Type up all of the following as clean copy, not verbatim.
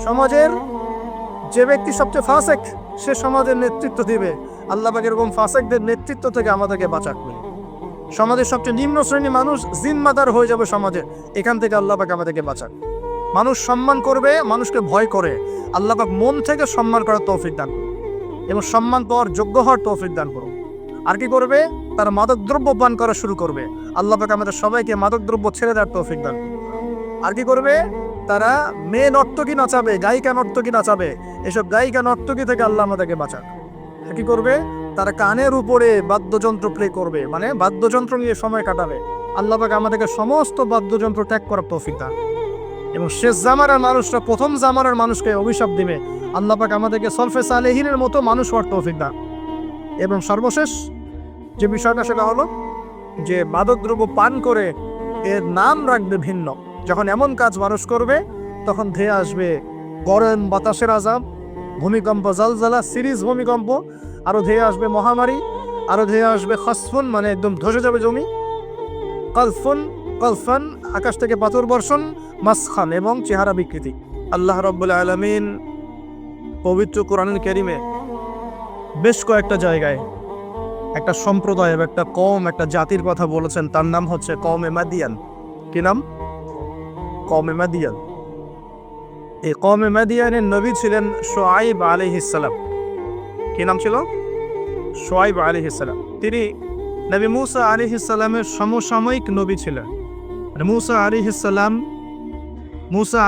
সমাজের যে ব্যক্তি সবচেয়ে ফাসেক সে সমাজের নেতৃত্ব দিবে। আল্লাহ পাক এরকম ফাসেকদের নেতৃত্ব থেকে আমাদেরকে বাঁচাবেন। সমাজের সবচেয়ে নিম্ন শ্রেণীর মানুষ জিম্মাদার হয়ে যাবে সমাজে, এখান থেকে আল্লাহ পাক আমাদেরকে বাঁচান। মানুষ সম্মান করবে, মানুষকে ভয় করে, আল্লাহ পাক মন থেকে সম্মান করার তৌফিক দান করুন এবং সম্মান পাওয়ার যোগ্য হওয়ার তৌফিক দান করুন। আর কি করবে? তারা মাদকদ্রব্য পান করা শুরু করবে। আল্লাহ পাক আমাদের সবাইকে মাদকদ্রব্য ছেড়ে দেওয়ার তৌফিক দান করুন। আর কি করবে? তারা মেয়ে নর্তকী নাচাবে, গায়িকা নর্তকী নাচাবে, এসব গায়িকা নর্তকী থেকে আল্লাহ আমাদেরকে বাঁচান। আর কি করবে? তারা কানের উপরে বাদ্যযন্ত্র প্লে করবে, মানে বাদ্যযন্ত্র নিয়ে সময় কাটাবে। আল্লাহ পাক আমাদেরকে সমস্ত বাদ্যযন্ত্র ত্যাগ করার তৌফিক দান। এবং শেষ জামানার মানুষরা প্রথম জামানার মানুষকে অভিশাপ দিবে। আল্লাহ পাক আমাদেরকে সলফে সালেহিনের মতো মানুষ হওয়ার তৌফিক দান। এবং সর্বশেষ যে বিষয়টা সেটা হলো যে মাদকদ্রব্য পান করে এর নাম রাখবে ভিন্ন। যখন এমন কাজ মানুষ করবে তখন ধেয়ে আসবে গরম বাতাসের আযাব, ভূমিকম্প, জালজালা, সিরিজ ভূমিকম্প, আরো ধেয়ে আসবে মহামারী, আরো ধেয়ে আসবে খাসফুন, মানে একদম ধসে যাবে জমি, কালফুন, কালফান, আকাশ থেকে পাথর বর্ষণ, মাসখান এবং চেহারা বিকৃতি। আল্লাহ রাব্বুল আলামিন পবিত্র কোরআনুল কারীমে বেশ কয়েকটা জায়গায় একটা সম্প্রদায়, একটা কওম, একটা জাতির কথা বলেছেন। তার নাম হচ্ছে কওমে মাদিয়ান। কি নাম? কওমে মাদিয়ান। এই কওমে মাদিয়ানের নবী ছিলেন শুআইব আলাইহিস সালাম। কি নাম ছিল? শুআইব আলাইহিস সালাম। তিনি নবী মূসা আলাইহিস সালামের সমসাময়িক নবী ছিলেন। মূসা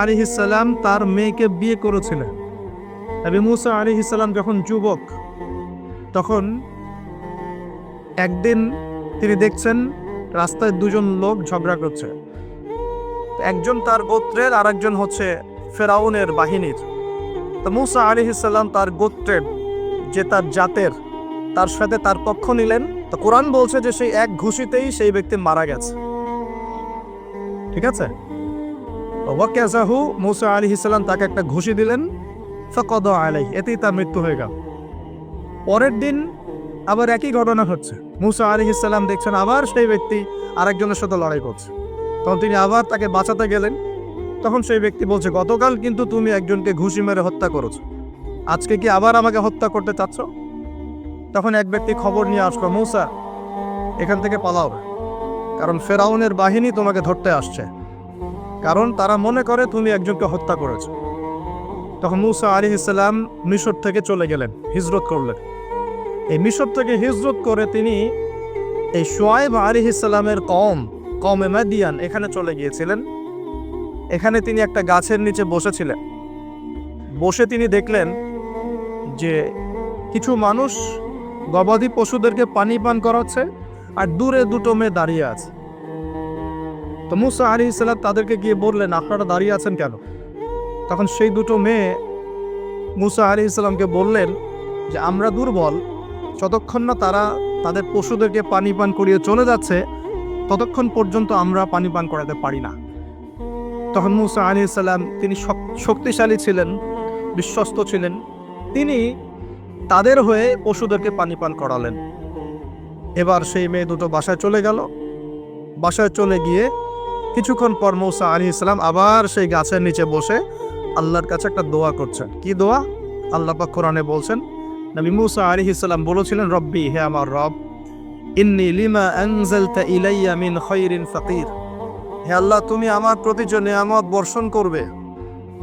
আলাইহিস সালাম তার মেয়েকে বিয়ে করেছিলেন। নবী মূসা আলাইহিস সালাম যখন যুবক, তখন একদিন তিনি দেখছেন রাস্তায় দুজন লোক ঝগড়া করছে। একজন তার গোত্রের, আর একজন হচ্ছে ফেরাউনের বাহিনীর। তো মূসা আলাইহিস সালাম তার গোত্রের, যে তার জাতের, তার সাথে তার পক্ষ নিলেন। তো কোরআন বলছে যে সেই এক ঘুষিতেই সেই ব্যক্তি মারা গেছে। ঠিক আছে? ওয়াকাযাহু, মূসা আলাইহিস সালাম তাকে একটা ঘুষি দিলেন। ফাকাদা আলাইহি, এতেই তার মৃত্যু হয়ে গেল। পরের দিন আবার একই ঘটনা হচ্ছে। মূসা আলাইহিস সালাম দেখছেন আবার সেই ব্যক্তি আরেকজনের সাথে লড়াই করছে। তখন তিনি আবার তাকে বাঁচাতে গেলেন। তখন সেই ব্যক্তি বলছে, গতকাল কিন্তু তুমি একজনকে ঘুষি মেরে হত্যা করেছো, আজকে কি আবার আমাকে হত্যা করতে চাচ্ছ? তখন এক ব্যক্তি খবর নিয়ে আসলো, মূসা এখান থেকে পালাও, কারণ ফেরাউনের বাহিনী তোমাকে ধরতে আসছে, কারণ তারা মনে করে তুমি একজনকে হত্যা করেছো। তখন মূসা আলাইহিস সালাম মিশর থেকে চলে গেলেন, হিজরত করলেন। এই মিশর থেকে হিজরত করে তিনি এই শুআইব আলাইহিস সালামের কওমে মাদিয়ান এখানে চলে গিয়েছিলেন। এখানে তিনি একটা গাছের নিচে বসেছিলেন। বসে তিনি দেখলেন যে কিছু মানুষ গবাদি পশুদেরকে পানি পান করাচ্ছে, আর দূরে দুটো মেয়ে দাঁড়িয়ে আছে। তো মূসা আলাইহিস সালাম তাদেরকে গিয়ে বললেন, আপনারা দাঁড়িয়ে আছেন কেন? তখন সেই দুটো মেয়ে মূসা আলাইহিস সালামকে বললেন যে আমরা দুর্বল, যতক্ষণ না তারা তাদের পশুদেরকে পানি পান করিয়ে চলে যাচ্ছে ততক্ষণ পর্যন্ত আমরা পানি পান করাতে পারি না। তখন মূসা আলাইহিস সালাম, তিনি শক্তিশালী ছিলেন, বিশ্বস্ত ছিলেন, তিনি তাদের হয়ে পশুদেরকে পানি পান করালেন। এবার সেই মেয়ে দুটো বাসায় চলে গেল। বাসায় চলে গিয়ে কিছুক্ষণ পর মূসা আলাইহিস সালাম আবার সেই গাছের নিচে বসে আল্লাহর কাছে একটা দোয়া করছেন। কি দোয়া? আল্লাহ পাক কোরআনে বলছেন, নবী মূসা আলাইহিস সালাম বলেছিলেন, রব্বি, হে আমার রব, ইন্নী লিমা আনজালতা ইলাইয়া মিন খায়রিন ফাকির। হে আল্লাহ, তুমি আমার প্রতি যে নিয়ামত বর্ষণ করবে,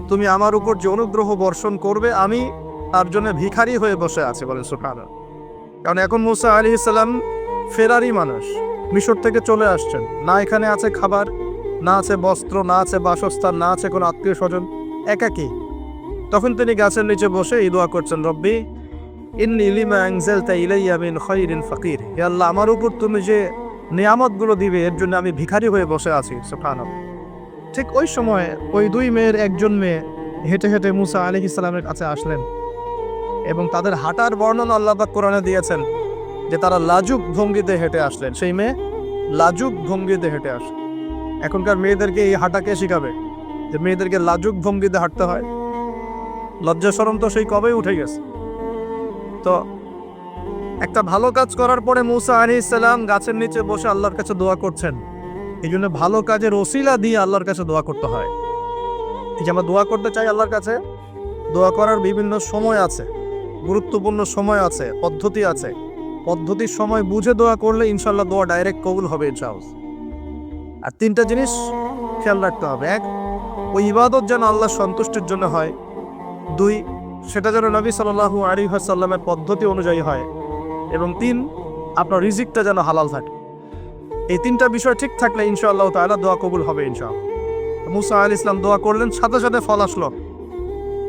তুমি আমার উপর যে অনুগ্রহ বর্ষণ করবে, আমি তার জন্য ভিখারি হয়ে বসে আছি। বলেন সুবহানাল্লাহ। কারণ এখন মূসা আলাইহিস সালাম ফেরারি মানুষ, মিশর থেকে চলে আসছেন, না এখানে আছে খাবার, না আছে বস্ত্র, না আছে বাসস্থান, না আছে কোনো আত্মীয় স্বজন, একাকী। তখন তিনি গাছের নিচে বসে এই দোয়া করছেন, রব্বি ইন্নী লিমা আনজালতা ইলাইয়া মিন খায়রিন ফাকির। হে আল্লাহ, আমার উপর তুমি যে নিয়ামতগুলো দিবে এর জন্য আমি ভিখারি হয়ে বসে আছি। সুবহানাল্লাহ। ঠিক ওই সময় ওই দুই মেয়ের একজন মেয়ে হেঁটে হেঁটে মূসা আলাইহিস সালামের কাছে আসলেন এবং তাদের হাঁটার বর্ণনা আল্লাহ পাক কোরআনে দিয়েছেন যে তারা লাজুক ভঙ্গিতে হেঁটে আসলেন। সেই মেয়ে লাজুক ভঙ্গিতে হেঁটে আসে। এখনকার মেয়েদেরকে এই হাঁটা কে শিখাবে যে মেয়েদেরকে লাজুক ভঙ্গিতে হাঁটতে হয়? লজ্জা শরম তো সেই কবেই উঠে গেছে। তো একটা ভালো কাজ করার পরে মূসা আলাইহিস সালাম গাছের নিচে বসে আল্লাহর কাছে দোয়া করছেন। এই জন্য ভালো কাজের ওসিলা দিয়ে আল্লাহর কাছে দোয়া করতে হয়। এই যে আমরা দোয়া করতে চাই আল্লাহর কাছে, দোয়া করার বিভিন্ন সময় আছে, গুরুত্বপূর্ণ সময় আছে, পদ্ধতি আছে। পদ্ধতির সময় বুঝে দোয়া করলে ইনশাল্লাহ দোয়া ডাইরেক্ট কবুল হবে ইনশাআল্লাহ। আর তিনটা জিনিস খেয়াল রাখতে হবে। এক, ওই ইবাদত যেন আল্লাহর সন্তুষ্টির জন্য হয়। দুই, সেটা যেন নবী সাল্লাল্লাহু আলাইহি ওয়াসাল্লামের পদ্ধতি অনুযায়ী হয়। এবং তিন, আপনার রিজিকটা যেন হালাল থাকে। এই তিনটা বিষয় ঠিক থাকলে ইনশাআল্লাহ তাআলা দোয়া কবুল হবে ইনশাআল্লাহ। মুসা আলাইহিস সালাম দোয়া করলেন, সাথে সাথে ফল আসলো।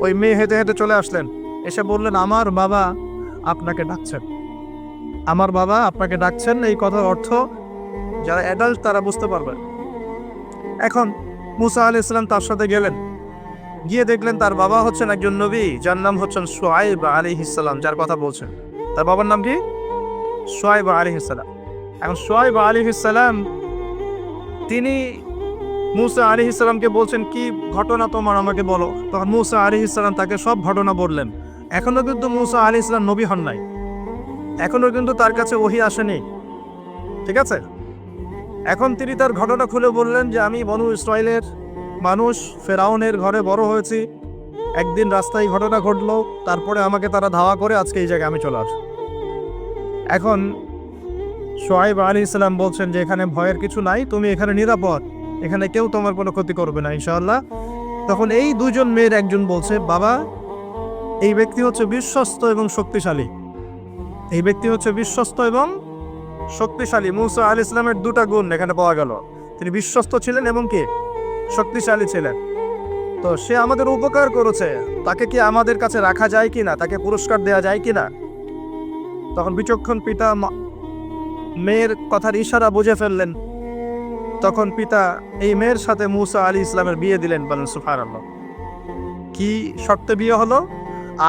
ওই মেয়ে হেঁটে হেঁটে চলে আসলেন, এসে বললেন, আমার বাবা আপনাকে ডাকছেন, আমার বাবা আপনাকে ডাকছেন। এই কথার অর্থ যারা অ্যাডাল্ট তারা বুঝতে পারবেন। এখন মুসা আলাইহিস সালাম তার সাথে গেলেন, গিয়ে দেখলেন তার বাবা হচ্ছেন একজন নবী, যার নাম হচ্ছেন শুআয়ব আলাইহিস সালাম, যার কথা বলছেন। তার বাবার নাম কি? শুআয়ব আলাইহিস সালাম। এখন শুআয়ব আলাইহিস সালাম তিনি মুসা আলাইহিস সালামকে বলছেন, কি ঘটনা তোমার, আমাকে বলো। তখন মুসা আলাইহিস সালাম তাকে সব ঘটনা বললেন। এখনো কিন্তু মুসা আলাইহিস সালাম নবী হন নাই, এখনো কিন্তু তার কাছে ওহী আসেনি, ঠিক আছে? এখন তিনি তার ঘটনা খুলে বললেন যে আমি বনু ইসরাইলের মানুষ, ফেরাউনের ঘরে বড় হয়েছি, একদিন রাস্তায় ঘটনা ঘটলো, তারপরে আমাকে তারা ধাওয়া করে আজকে এই জায়গায় আমি চলে আসি। এখন শুআয়ব আলাইহিস সালাম বলছেন যে এখানে ভয়ের কিছু নাই, তুমি এখানে নিরাপদ, এখানে কেউ তোমার কোনো ক্ষতি করবে না ইনশাআল্লাহ। তখন এই দুজন মেয়ের একজন বলছে, বাবা এই ব্যক্তি হচ্ছে বিশ্বস্ত এবং শক্তিশালী, এই ব্যক্তি হচ্ছে বিশ্বস্ত এবং শক্তিশালী। মুসা আলাইহিস সালামের দুটা গুণ এখানে পাওয়া গেল, তিনি বিশ্বস্ত ছিলেন এবং কি শক্তিশালী ছিলেন। তো সে আমাদের উপকার করেছে, তাকে কি আমাদের কাছে রাখা যায় কিনা, তাকে পুরস্কার দেওয়া যায় কিনা? তখন বিচক্ষণ পিতা মেয়ের কথার ইশারা বুঝে ফেললেন। তখন পিতা এই মেয়ের সাথে মুসা আলাইহিস সালামের বিয়ে দিলেন। বলেন সুবহানাল্লাহ। কি শর্তে বিয়ে হলো?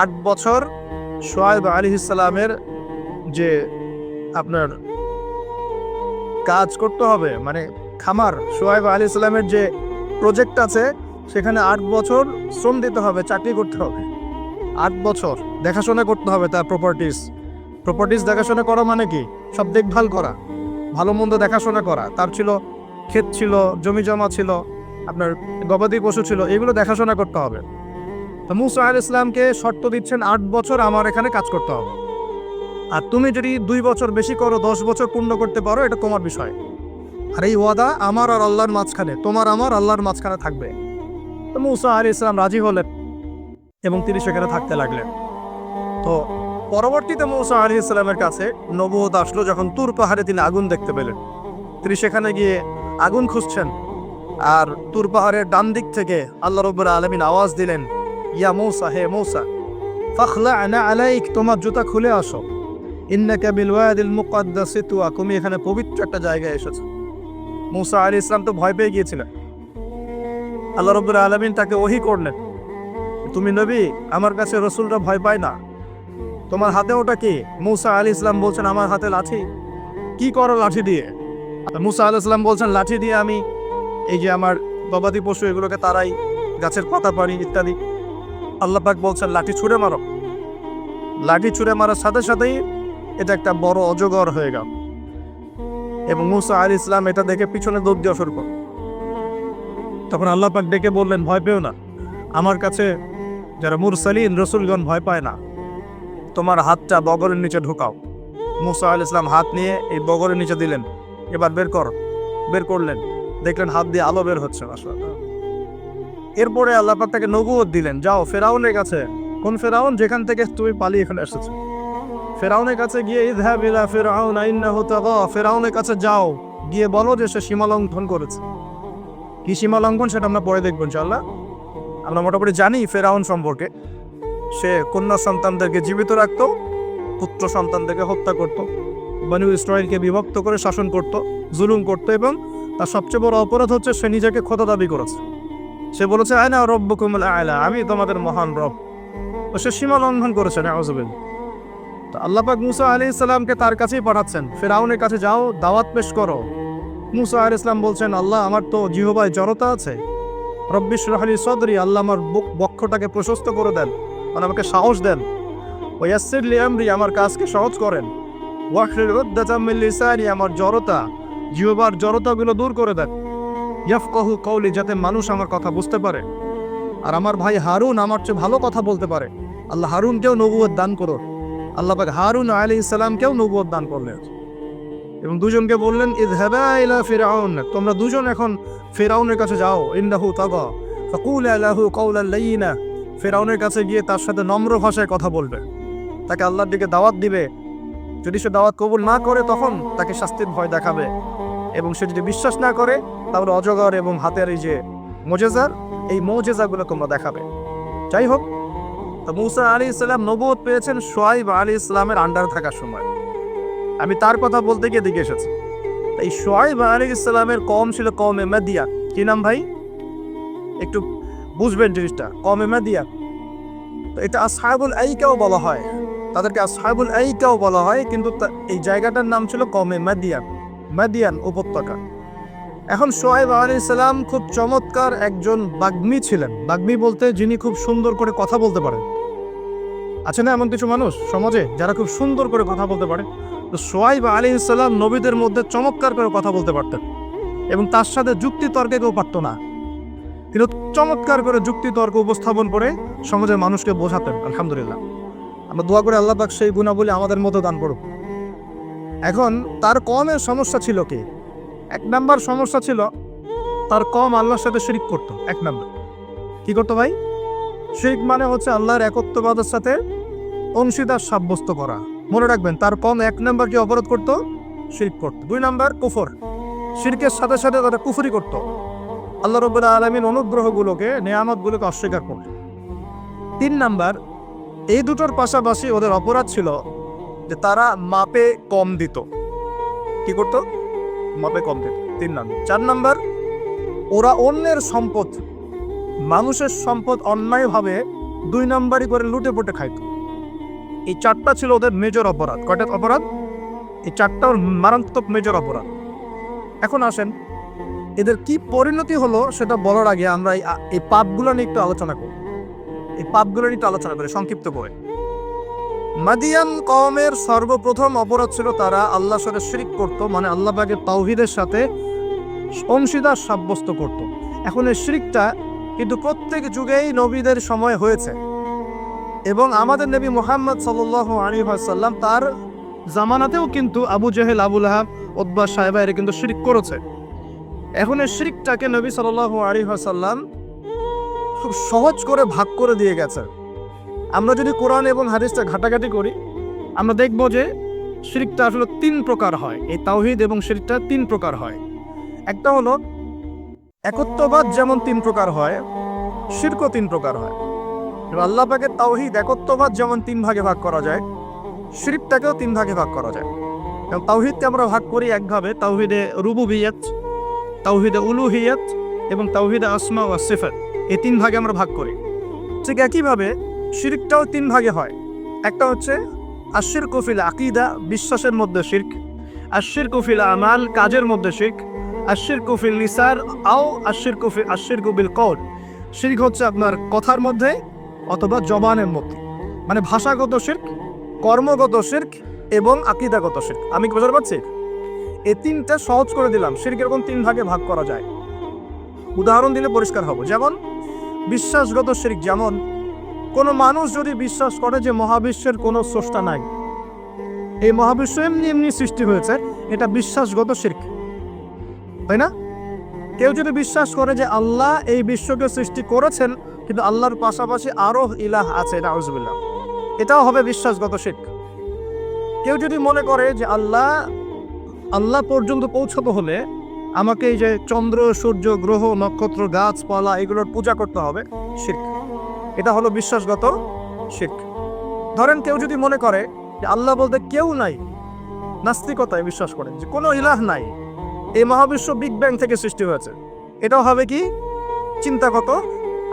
8 বছর শুআয়ব আলাইহিস সালামের যে আপনার কাজ করতে হবে, মানে খামার, শুআয়ব আলাইহিস সালামের যে প্রজেক্ট আছে সেখানে 8 বছর শ্রম দিতে হবে, চাকরি করতে হবে। 8 বছর দেখাশোনা করতে হবে তার প্রপার্টিস দেখাশোনা করা মানে কি? সব দেখভাল করা, ভালো মন্দ দেখাশোনা করা। তার ছিল ক্ষেত ছিল, জমি জমা ছিল, আপনার গবাদি পশু ছিল, এগুলো দেখাশোনা করতে হবে। তো মুসা আলাইহিস সালামকে শর্ত দিচ্ছেন 8 বছর আমার এখানে কাজ করতে হবে, আর তুমি যদি 2 বছর বেশি করো, 10 বছর পূর্ণ করতে পারো, এটা তোমার বিষয়। আর এই ওয়াদা আমার আর আল্লাহর মাঝখানে, তোমার আমার আল্লাহর মাঝখানে থাকবে। তো মুসা আলাইহিস সালাম রাজি হলেন এবং তিনি সেখানে থাকতে লাগলেন। তো পরবর্তীতে মুসা আলাইহিস সালামের কাছে নবুয়ত আসলো যখন তুর পাহাড়ে তিনি আগুন দেখতে পেলেন। তিনি সেখানে গিয়ে আগুন খুঁজছেন, আর তুর পাহাড়ের ডান দিক থেকে আল্লাহ রাব্বুল আলামিন আওয়াজ দিলেন, ইয়া মূসা, হে মূসা, ফাখলা'না আলাইক, তোমার জুতা খুলে আসো, ইন্নাকা বিল ওয়াদিল মুকাদ্দাসি তুয়া, তুমি এখানে পবিত্র একটা জায়গায় এসেছো। মূসা আলাইহিস সালাম তো ভয় পেয়ে গিয়েছিলেন। আল্লাহ রাব্বুল আলামিন তাকে ওহী করলেন, তুমি নবী, আমার কাছে রাসূলরা ভয় পায় না, তোমার হাতে ওটা কি? মূসা আলাইহিস সালাম বলছেন, আমার হাতে লাঠি। কি করো লাঠি দিয়ে? মূসা আলাইহিস সালাম বলছেন, লাঠি দিয়ে আমি এই যে আমার গবাদি পশু এগুলোকে তাড়াই, গাছের পাতা পারি ইত্যাদি। আল্লাহ পাক বলছেন, লাঠি ছুঁড়ে মারো। লাঠি ছুঁড়ে মারার সাথে সাথেই এটা একটা বড় অজগর হয়ে গেল, এবং মূসা আলাইহিস সালাম এটা দেখে পিছনে দৌড় দেওয়া শুরু করল। তখন আল্লাহ পাক ডেকে বললেন, ভয় পেও না, আমার কাছে যারা মুরসালিন রসুলগণ ভয় পায় না, তোমার হাতটা বগরের নিচে ঢোকাও। মূসা আলাইহিস সালাম হাত নিয়ে এই বগরের নিচে দিলেন, এবার বের করলেন, দেখলেন হাত দিয়ে আলো বের হচ্ছে। এরপরে আল্লাহ পাক তাকে নবুয়ত দিলেন, যাও ফেরাউনের কাছে। কোন ফেরাউন? যেখান থেকে তুমি পালিয়ে এখানে এসেছো, ফেরাউনের কাছে গিয়ে ইযহাব ইলা ফিরআউন ইন্নাহু তাগা, ফেরাউনের কাছে যাও, গিয়ে বলো যে সে সীমা লঙ্ঘন করেছে। কি সীমা লঙ্ঘন সেটা আমরা পরে দেখবো ইনশাআল্লাহ। আমরা মোটামুটি জানি ফেরাউন সম্পর্কে, সে কন্যা সন্তানদেরকে জীবিত রাখত, পুত্র সন্তানদেরকে হত্যা করত, বনু ইসরাইলকে বিভক্ত করে শাসন করত, জুলুম করত, এবং তার সবচেয়ে বড় অপরাধ হচ্ছে সে নিজেকে খোদা দাবি করেছে। সে বলেছে, আনা রব্বুকুমুল আ'লা, আমি তোমাদের মহান রব। তো সে সীমা লঙ্ঘন করেছে, নাউযুবিল্লাহ। তো আল্লাহ পাক মূসা আলাইহিস সালামকে তার কাছেই পাঠাচ্ছেন, ফেরাউনের কাছে যাও, দাওয়াত পেশ করো। মূসা আলাইহিস সালাম বলছেন, আল্লাহ আমার তো জিহ্বায় জড়তা আছে, রব্বি ইশরাহ লি সাদরি, আল্লাহ আমার বক্ষটাকে প্রশস্ত করে দেন, মানে আমাকে সাহস দেন। ওয়া ইয়াসসির লি আমরি, আমার কাজকে সহজ করেন। ওয়াহলুল উকদাতাম মিন লিসানি, আমার জড়তা, জিহ্বার জড়তাগুলো দূর করে দেন। ইয়াফকাহু কওলি, যাতে মানুষ আমার কথা বুঝতে পারে। আর আমার ভাই হারুন আমার চেয়ে ভালো কথা বলতে পারে, আল্লাহ হারুনকেও নবুয়ত দান করো। আল্লাহ পাক হারুন আলাইহিস সালামকেও নবুয়ত দান করলেন এবং দুজনকে বললেন ইযহাবা ইলা ফিরআউন, তোমরা দুজন এখন ফিরআউনের কাছে যাও, ইন্নাহু তাগা ফাকুলা লাহু কাওলান লাইয়িনা, ফিরআউনের কাছে গিয়ে তার সাথে নম্র ভাষায় কথা বলবে, তাকে আল্লাহর দিকে দাওয়াত দিবে। যদি সে দাওয়াত কবুল না করে তখন তাকে শাস্তির ভয় দেখাবে, এবং সে যদি বিশ্বাস না করে তাহলে অজগর এবং হাতের এই যে মুজিজা, এই মুজিজাগুলো তোমরা দেখাবে। যাই হোক, তো মূসা আলাইহিস সালাম নবুয়ত পেয়েছেন শুআয়ব আলাইহিস সালামের আন্ডার থাকার সময়। আমি তার কথা বলতে গিয়ে দিকে এসেছি। এই শুআয়ব আলাইহিস সালামের কওম ছিল কওমে মাদিয়ান। কি নাম ভাই? একটু বুঝবেন জিনিসটা। কওমে মাদিয়ান, তো এটা আসহাবুল আইকাও বলা হয়, তাদেরকে আসহাবুল আইকাও বলা হয়, কিন্তু এই জায়গাটার নাম ছিল কওমে মাদিয়ান, মাদিয়ান উপত্যকা। এখন শুআয়ব আলাইহিস সালাম খুব চমৎকার একজন বাগ্মী ছিলেন। বাগ্মী বলতে যিনি খুব সুন্দর করে কথা বলতে পারেন। আছে না এমন কিছু মানুষ সমাজে যারা খুব সুন্দর করে কথা বলতে পারে? তো শুআয়ব আলাইহিস সালাম নবীদের মধ্যে চমৎকার করে কথা বলতে পারতেন এবং তার সাথে যুক্তি তর্কে কেউ পারত না। তিনি চমৎকার করে যুক্তি তর্ক উপস্থাপন করে সমাজের মানুষকে বোঝাতেন। আলহামদুলিল্লাহ, আমরা দোয়া করে আল্লাহ পাক সেই গুণাবলী আমাদের মতো দান করুক। এখন তার কওমের সমস্যা ছিল কি? এক নাম্বার সমস্যা ছিল তার কওম আল্লাহর সাথে শিরক করত। এক নাম্বার কি করতো ভাই? শিরক মানে হচ্ছে আল্লাহর একত্ববাদের সাথে অংশীদার সাব্যস্ত করা। মনে রাখবেন, তার কওম এক নাম্বার কি অপরাধ করত? শিরক করত। দুই নাম্বার কুফর, শিরকের সাথে সাথে তারা কুফরি করত, আল্লাহ রাব্বুল আলামিন অনুগ্রহগুলোকে, নেয়ামতগুলোকে অস্বীকার করত। তিন নাম্বার, এই দুটোর পাশাপাশি ওদের অপরাধ ছিল যে তারা মাপে কম দিত। কি করত? মাপে কম দিত। তিন নাম্বার। চার নাম্বার, ওরা অন্যের সম্পদ, মানুষের সম্পদ অন্যায়ভাবে দুই নাম্বারই করে লুটে পুটে খাইত। এই চারটা ছিল ওদের মেজর অপরাধ। কয়টা অপরাধ? এই চারটা মারাত্মক মেজর অপরাধ। এখন আসেন, এদের কি পরিণতি হলো সেটা বলার আগে আমরা এই পাপগুলো নিয়ে একটু আলোচনা করি। এই পাপগুলো নিয়ে একটু আলোচনা করি সংক্ষিপ্ত করে। মাদিয়ান কওমের সর্বপ্রথম অপরাধ ছিল তারা আল্লাহর সাথে শিরক করত, মানে আল্লাহ পাকের তাওহীদের সাথে অংশীদার সাব্যস্ত করত। এখন এই শিরকটা কিন্তু প্রত্যেক যুগেই নবীদের সময় হয়েছে এবং আমাদের নবী মুহাম্মদ সাল্লাল্লাহু আলাইহি ওয়াসাল্লাম তার জামানাতেও কিন্তু আবু জেহেল, আবু লাহাব, উতবা, সায়বা এরা কিন্তু শিরক করেছে। এখন এই শিরকটাকে নবী সাল্লাল্লাহু আলাইহি ওয়াসাল্লাম খুব সহজ করে ভাগ করে দিয়ে গেছে। আমরা যদি কোরআন এবং হাদিসটা ঘাটাঘাটি করি আমরা দেখব যে শিরকটা আসলে তিন প্রকার হয়। এই তাওহীদ এবং শিরকটা তিন প্রকার হয়। একটা হলো একত্ববাদ, যেমন তিন প্রকার হয়, শিরকও তিন প্রকার হয়। আল্লাহ পাকের তাওহীদ একত্ববাদ যেমন তিন ভাগে ভাগ করা যায়, শিরকটাকেও তিন ভাগে ভাগ করা যায়। এবং তাওহীদকে আমরা ভাগ করি একভাবে, তাওহীদে রুবুবিয়ত, তাওহীদে উলুহিয়ত এবং তাওহীদে আসমা ওয়া সিফাত। এই তিন ভাগে আমরা ভাগ করি। ঠিক একইভাবে শিরকটাও তিন ভাগে হয়। একটা হচ্ছে আশিরকু ফিল আকীদা, বিশ্বাসের মধ্যে শিরক, আশিরকু ফিল আমাল, কাজের মধ্যে শিরক, আশিরকু ফিল লিসান আও আশিরকু বিল কওল। শিরক হচ্ছে আপনার কথার মধ্যে অথবা জবানের মধ্যে, মানে ভাষাগত শিরক, কর্মগত শিরক এবং আকীদাগত শিরক। আমি কি বুঝতে পারছি? এই তিনটা সহজ করে দিলাম। শিরক এরকম তিন ভাগে ভাগ করা যায়। উদাহরণ দিলে পরিষ্কার হবে। যেমন বিশ্বাসগত শিরক, যেমন কোনো মানুষ যদি বিশ্বাস করে যে মহাবিশ্বের কোনো স্রষ্টা নাই, এই মহাবিশ্ব এমনি এমনি সৃষ্টি হয়েছে, এটা বিশ্বাসগত শিরক, তাই না? কেউ যদি বিশ্বাস করে যে আল্লাহ এই বিশ্বকে সৃষ্টি করেছেন কিন্তু আল্লাহর পাশাপাশি আরো ইলাহ আছে, নাউজুবিল্লাহ, এটাও হবে বিশ্বাসগত শিরক। কেউ যদি মনে করে যে আল্লাহ পর্যন্ত পৌঁছাতে হলে আমাকে এই যে চন্দ্র, সূর্য, গ্রহ, নক্ষত্র, গাছপালা এগুলোর পূজা করতে হবে, শিরক। এটা হলো বিশ্বাসগত শিরক। ধরেন কেউ যদি মনে করে যে আল্লাহ বলতে কেউ নাই, নাস্তিকতায় বিশ্বাস করেন যে কোনো ইলাহ নাই, এই মহাবিশ্ব বিগ ব্যাং থেকে সৃষ্টি হয়েছে, এটাও হবে কি? চিন্তাগত,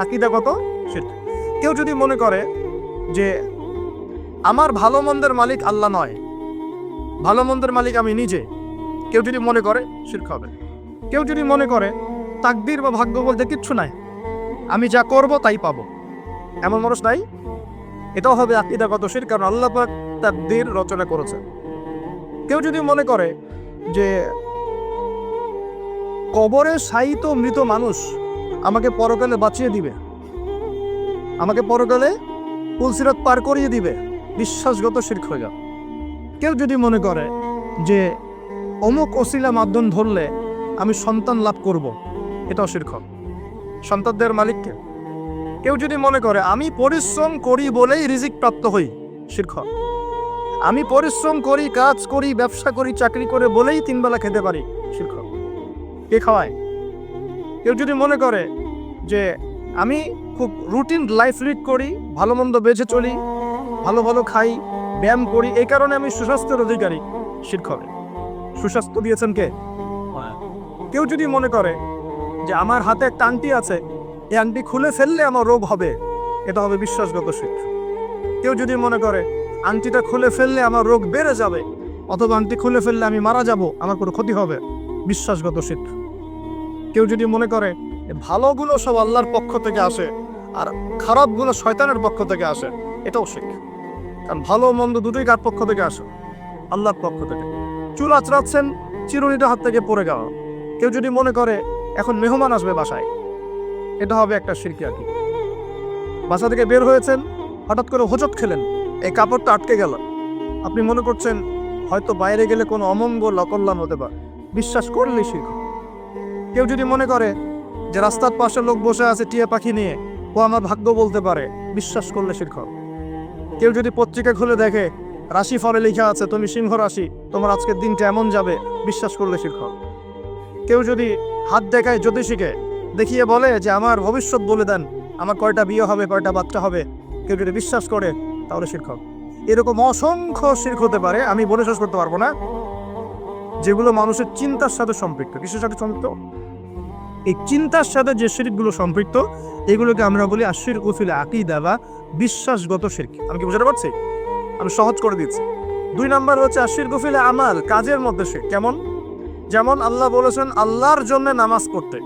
আকীদাগত শিরক। কেউ যদি মনে করে যে আমার ভালো মন্দের মালিক আল্লাহ নয়, ভালো মন্দের মালিক আমি নিজে, কেউ যদি মনে করে, শিরক হবে। কেউ যদি মনে করে তাকদীর বা ভাগ্য বলতে কিচ্ছু নাই, আমি যা করব তাই পাবো, এমন মানুষ নাই, এটাও হবে আকীদাগত শিরক, কারণ আল্লাহ পাক তাকদীর রচনা করেছেন। কেউ যদি মনে করে যে কবরে শায়িত মৃত মানুষ আমাকে পরকালে বাঁচিয়ে দিবে, আমাকে পরকালে পুলসিরাত পার করিয়ে দিবে, বিশ্বাসগত শিরক হয়ে যাবে। কেউ যদি মনে করে যে অমুক ওসিলা মাধ্যম ধরলে আমি সন্তান লাভ করব, এটাও শিরক। সন্তানদের মালিককে। কেউ যদি মনে করে আমি পরিশ্রম করি বলেই রিজিক প্রাপ্ত হই, শিরক। আমি পরিশ্রম করি, কাজ করি, ব্যবসা করি, চাকরি করে বলেই 3 বেলা খেতে পারি, শিরক। কে খাওয়ায়? কেউ যদি মনে করে যে আমি খুব রুটিন লাইফ লিড করি, ভালো মন্দ বেঁচে চলি, ভালো ভালো খাই, ব্যায়াম করি, এই কারণে আমি সুস্বাস্থ্যের অধিকারী, শিরক হবে। সুস্বাস্থ্য দিয়েছেন কে? কেউ যদি মনে করে যে আমার হাতে একটা আংটি আছে, এই আংটি খুলে ফেললে আমার রোগ হবে, এটা হবে বিশ্বাসগত শিরক। কেউ যদি মনে করে আংটিটা খুলে ফেললে আমার রোগ বেড়ে যাবে, অথবা আংটি খুলে ফেললে আমি মারা যাব, আমার কোনো ক্ষতি হবে, বিশ্বাসগত শিরক। কেউ যদি মনে করে ভালোগুলো সব আল্লাহর পক্ষ থেকে আসে আর খারাপগুলো শয়তানের পক্ষ থেকে আসে, এটাও শিরক। কারণ ভালো মন্দ দুটোই কার পক্ষ থেকে আসে? আল্লাহর পক্ষ থেকে। চুল আঁচড়াচ্ছেন, চিরুনিটা হাত থেকে পড়ে গেল। কেউ যদি মনে করে এখন মেহমান আসবে বাসায়, এটা হবে একটা শিরক আর কি। বাসা থেকে বের হয়েছেন, হঠাৎ করে হোঁচট খেলেন, এই কাপড়টা আটকে গেল, আপনি মনে করছেন হয়তো বাইরে গেলে কোনো অমঙ্গল অকল্যাণ হতে পারে, বিশ্বাস করলেই শিরক। কেউ যদি মনে করে যে রাস্তার পাশে লোক বসে আছে টিয়া পাখি নিয়ে, ও আমার ভাগ্য বলতে পারে, বিশ্বাস করলে শিরক। কেউ যদি পত্রিকা খুলে দেখে রাশি ফলে লেখা আছে তুমি সিংহ রাশি, তোমার আজকের দিনটা এমন যাবে, বিশ্বাস করলে শিরক। কেউ যদি হাত দেখায় জ্যোতিষীকে, দেখিয়ে বলে যে আমার ভবিষ্যৎ বলে দেন, আমার কয়টা বিয়ে হবে, কয়টা বাচ্চা হবে, কেউ যদি বিশ্বাস করে, তাহলে শিরক। এরকম অসংখ্য শিরক হতে পারে, আমি বলে শেষ করতে পারবো না, যেগুলো মানুষের চিন্তার সাথে সম্পৃক্ত। কিসের সাথে সম্পৃক্ত? এই চিন্তার সাথে যে শিরকগুলো সম্পৃক্ত, এগুলোকে আমরা বলি আশিরকু ফিল আকীদা বা বিশ্বাসগত শিরক। আমি কি বুঝাতে পারছি? আমি সহজ করে দিচ্ছি। 2 নাম্বার হচ্ছে আশিরকু ফিল আমাল, কাজের মধ্যে শিরক। কেমন? যেমন আল্লাহ বলেছেন আল্লাহর জন্য নামাজ পড়তে।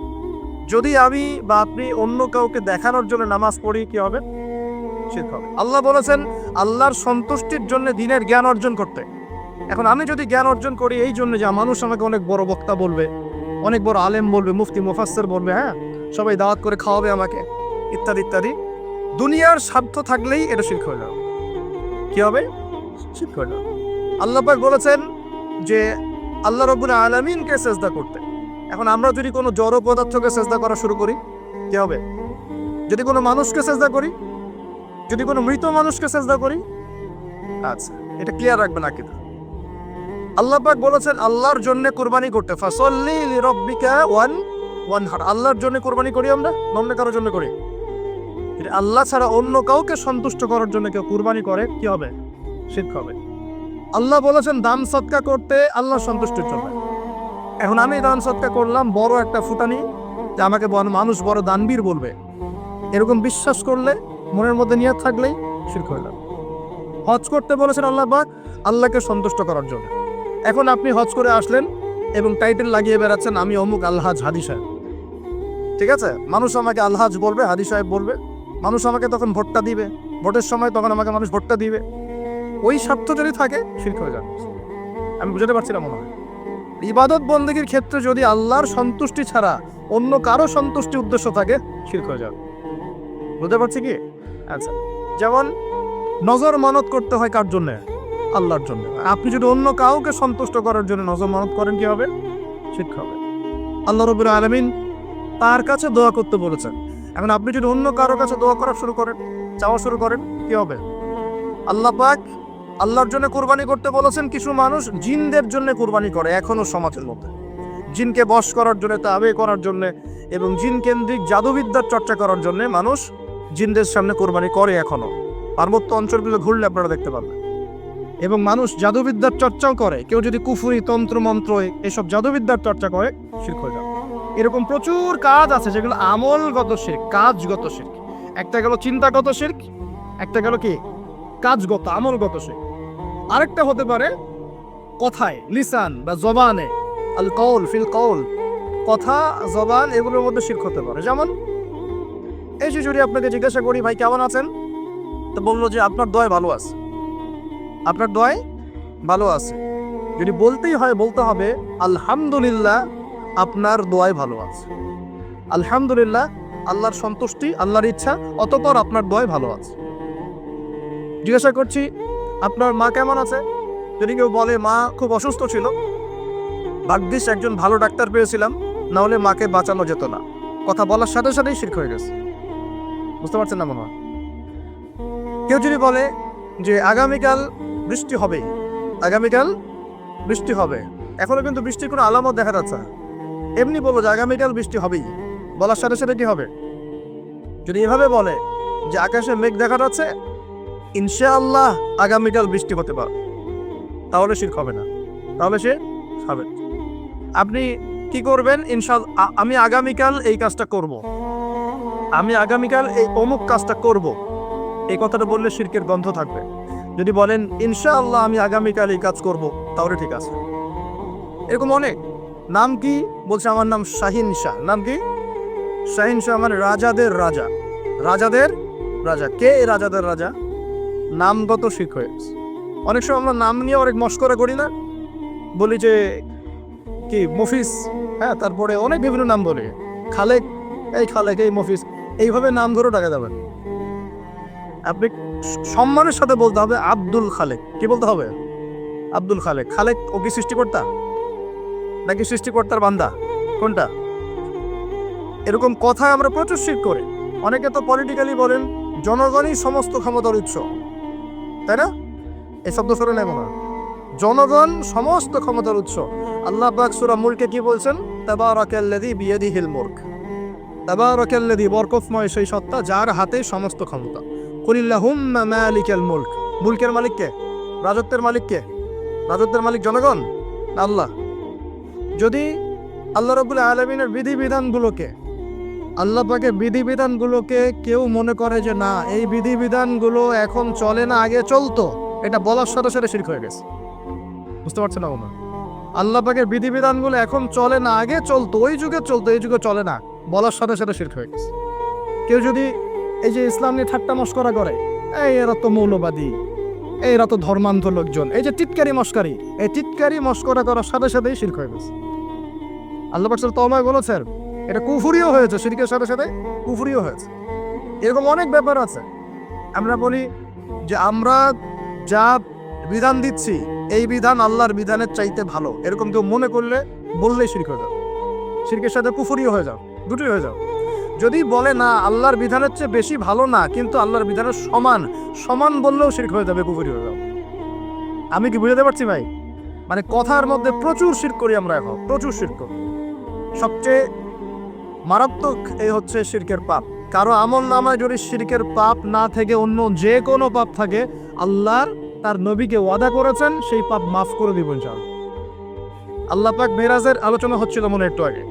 যদি আমি বা আপনি অন্য কাউকে দেখানোর জন্য নামাজ পড়ি, কি হবে? শিরক হবে। আল্লাহ বলেছেন আল্লাহর সন্তুষ্টির জন্য দ্বীনের জ্ঞান অর্জন করতে। এখন আমি যদি জ্ঞান অর্জন করি এই জন্য যে মানুষ আমাকে অনেক বড় বক্তা বলবে, অনেক বড় আলেম বলবে, মুফতি মুফাসসির বলবে, হ্যাঁ সবাই দাওয়াত করে খাওয়াবে আমাকে, ইত্যাদি ইত্যাদি, দুনিয়ার স্বার্থ থাকলেই এটা শিরক হয়ে যাবে। কি হবে? শিরক হয়ে যাবে। আল্লাহ পাক বলেছেন যে আল্লাহ রাব্বুল আলামিনকে সেজদা করতে। এখন আমরা যদি কোনো জড় পদার্থকে সেজদা করা শুরু করি, কি হবে? যদি কোনো মানুষকে সেজদা করি, যদি কোনো মৃত মানুষকে সেজদা করি, আচ্ছা এটা ক্লিয়ার রাখবেন আকিদা। আল্লাহ পাক বলেছেন আল্লাহর জন্য কুরবানি করতে, ফাসাল্লি লিরাব্বিকা ওয়ানহার। আল্লাহর জন্য কুরবানি করি আমরা, অন্য কারোর জন্য করি? আল্লাহ ছাড়া অন্য কাউকে সন্তুষ্ট করার জন্য কেউ কুরবানি করে, কি হবে? শিরক হবে। আল্লাহ বলেছেন দান সদকা করতে আল্লাহর সন্তুষ্টির জন্য। এখন আমি দান সদকা করলাম, বড় একটা ফুটানি, যে আমাকে মানুষ বড় দানবীর বলবে, এরকম বিশ্বাস করলে, মনের মধ্যে নিয়ত থাকলেই শিরক হয়ে যাবে। হজ করতে বলেছেন আল্লাহ পাক আল্লাহকে সন্তুষ্ট করার জন্য। এখন আপনি হজ করে আসলেন এবং টাইটেল লাগিয়ে বেড়াচ্ছেন আমি অমুক আলহাজ হাদি সাহেব, ঠিক আছে? মানুষ আমাকে আলহাজ বলবে, হাদি সাহেব বলবে, মানুষ আমাকে তখন ভোটটা দিবে, ভোটের সময় তখন আমাকে মানুষ ভোটটা দিবে, ওই স্বার্থ যদি থাকে শিরক হয়ে যাবে। আমি বুঝতে পারছিলাম মনে হয়। ইবাদত বন্দেগীর ক্ষেত্রে যদি আল্লাহর সন্তুষ্টি ছাড়া অন্য কারো সন্তুষ্টি উদ্দেশ্য থাকে, শিরক হয়ে যাবে। বুঝতে পারছি কি? আচ্ছা, যেমন নজর মানত করতে হয় কার জন্য? আল্লাহর জন্য। আপনি যদি অন্য কাউকে সন্তুষ্ট করার জন্য নজর মানত করেন, কি হবে? শিরক হবে। আল্লাহ রাব্বুল আলামিন তার কাছে দোয়া করতে বলেছেন। এখন আপনি যদি অন্য কারো কাছে দোয়া করা শুরু করেন, চাওয়া শুরু করেন, কি হবে? আল্লাহ পাক আল্লাহর জন্য কুরবানি করতে বলেছেন। কিছু মানুষ জিনদের জন্য কুরবানি করে এখনো সমাজের মধ্যে, জিনকে বশ করার জন্য, তাবে করার জন্য এবং জিন কেন্দ্রিক জাদুবিদ্যার চর্চা করার জন্য মানুষ জিনদের সামনে কুরবানি করে এখনো। পার্বত্য অঞ্চলগুলো ঘুরলে আপনারা দেখতে পারবেন। এবং মানুষ জাদুবিদ্যার চর্চাও করে। কেউ যদি কুফরি, তন্ত্র মন্ত্র, এসব জাদুবিদ্যার চর্চা করে, শিরক হয়ে যাবে। এরকম প্রচুর কাজ আছে যেগুলো আমলগত শিরক, কাজগত শিরক। একটা গেল চিন্তাগত শিরক, একটা গেল কি কাজগত, আমলগত শিরক। আরেকটা হতে পারে কথায়, লিসান বা জবানে, আল কওল ফিল কওল, কথা জবান, এগুলোর মধ্যে শিরক হতে পারে। যেমন এই যে যদি আপনাকে জিজ্ঞাসা করি ভাই কেমন আছেন, তো বললো যে আপনার দোয়ায় ভালো আছে, আপনার দোয়ায় ভালো আছে। যদি বলতেই হয় বলতে হবে আলহামদুলিল্লাহ আপনার দোয়ায় ভালো আছে। আলহামদুলিল্লাহ আল্লাহর সন্তুষ্টি, আল্লাহর ইচ্ছা, অতঃপর আপনার দোয়ায় ভালো আছে। জিজ্ঞাসা করছি আপনার মা কেমন আছে? যদি কেউ বলে মা খুব অসুস্থ ছিল, ভাগ্যিস একজন ভালো ডাক্তার পেয়েছিলাম, না হলে মাকে বাঁচানো যেত না, কথা বলার সাথে সাথেই শিরক হয়ে গেছে। বুঝতে পারছেন না মনে হয়? কেউ যদি বলে যে আগামীকাল বৃষ্টি হবে, আগামীকাল বৃষ্টি হবে, এখনো কিন্তু বৃষ্টির কোনো আলামত দেখা যাচ্ছে না, এমনি বলবো যে আগামীকাল বৃষ্টি হবেই, বলার সাথে সাথে কি হবে? যদি এভাবে বলে যে আকাশে মেঘ দেখা যাচ্ছে, ইনশাআল্লাহ আগামীকাল বৃষ্টি হতে পারে, তাহলে শিরক হবে না, তাহলে সে হবে। আপনি কি করবেন? ইনশাআল্লাহ আমি আগামীকাল এই কাজটা করব, আমি আগামীকাল এই অমুক কাজটা করব, এই কথাটা বললে শিরকের গন্ধ থাকবে। যদি বলেন ইনশাআল্লাহ আমি আগামীকাল এই কাজ করব, তাহলে ঠিক আছে। এরকম অনেক। নাম কি? বলছে আমার নাম শাহিন শাহ। নাম কি? শাহিন শাহ মানে রাজাদের রাজা, রাজাদের রাজা। কে এই রাজাদের রাজা? নামগত শিরক হয়ে গেছে। অনেক সময় আমরা নাম নিয়ে অনেক মস্করা করি না, বলি যে কি মফিস, হ্যাঁ, তারপরে অনেক বিভিন্ন নাম বলি, খালেক, এই খালেক, এই মফিস, এইভাবে নাম ধরে টাকা যাবেন। আপনি সম্মানের সাথে বলতে হবে আব্দুল খালেক। কি বলতে হবে? আব্দুল খালেক। খালেক ও কি সৃষ্টিকর্তা নাকি সৃষ্টিকর্তার বান্দা? কোনটা? এরকম কথা আমরা প্রচুর শিরক করি। অনেকে তো পলিটিক্যালি বলেন জনগণই সমস্ত ক্ষমতার উৎস, তাই না? এই শব্দ শুনে নেব না, জনগণ সমস্ত ক্ষমতার উৎস। আল্লাহ পাক সূরা মুলকে কি বলছেন? তাবারাকাল্লাযী বিয়াদিহিল মুলক, তাবারাকাল্লাযী, বরকতময় সেই সত্তা যার হাতে সমস্ত ক্ষমতা। কুলিল্লাহুম্মা মালিকাল মুলক, মুলকের মালিক কে? রাজত্বের মালিক কে? রাজত্বের মালিক জনগণ না আল্লাহ? যদি আল্লাহ রাব্বুল আলামিনের বিধিবিধানগুলোকে, আল্লাহ পাকের বিধিবিধানগুলোকে কেউ মনে করে যে না এই বিধিবিধানগুলো এখন চলে না, আগে চলতো, এটা বলার সাথে সাথে শিরক হয়ে গেছে। বুঝতে পারছেন না মনে? আল্লাহ পাকের বিধিবিধানগুলো এখন চলে না, আগে চলতো, ওই যুগে চলতো, এই যুগে চলে না, বলার সাথে সাথে শিরক হয়ে গেছে। কেউ যদি এই যে ইসলাম নিয়ে ঠাট্টা মস্করা করে, এই এরা তো মৌলবাদী, এরা তো ধর্মান্ধ লোকজন, এই যে টিটকারি মস্কারি, এই টিটকারি মস্করা করার সাথে সাথেই শিরক হয়ে গেছে। আল্লাহ পাক তওবায় বলেছেন এটা কুফরিও হয়েছে, শিরকের সাথে সাথে কুফরিও হয়েছে। এরকম অনেক ব্যাপার আছে। আমরা বলি যে আমরা যা বিধান দিচ্ছি এই বিধান আল্লাহর বিধানের চাইতে ভালো, এরকম কেউ মনে করলে বললেই শিরক হয়ে যাও, শিরকের সাথে কুফরিও হয়ে যাও, দুটোই হয়ে যাও। যদি বলে না আল্লাহর বিধানের চেয়ে বেশি ভালো না, কিন্তু আল্লাহর বিধানের সমান, সমান বললেও শিরক হয়ে যাবে, কুফরি হয়ে যাও। আমি কি বুঝাতে পারছি ভাই? মানে কথার মধ্যে প্রচুর শিরক করি আমরা, এখন প্রচুর শিরক করি। সবচেয়ে মারাত্মক এই হচ্ছে শিরকের পাপ। কারো আমল নামায় যদি শিরকের পাপ না থেকে অন্য যে কোনো পাপ থাকে, আল্লাহর তার নবীকে ওয়াদা করেছেন সেই পাপ মাফ করে দিবেন ইনশাআল্লাহ। আল্লাহ পাক মেরাজের আলোচনা হচ্ছিল মনে একটু আগে,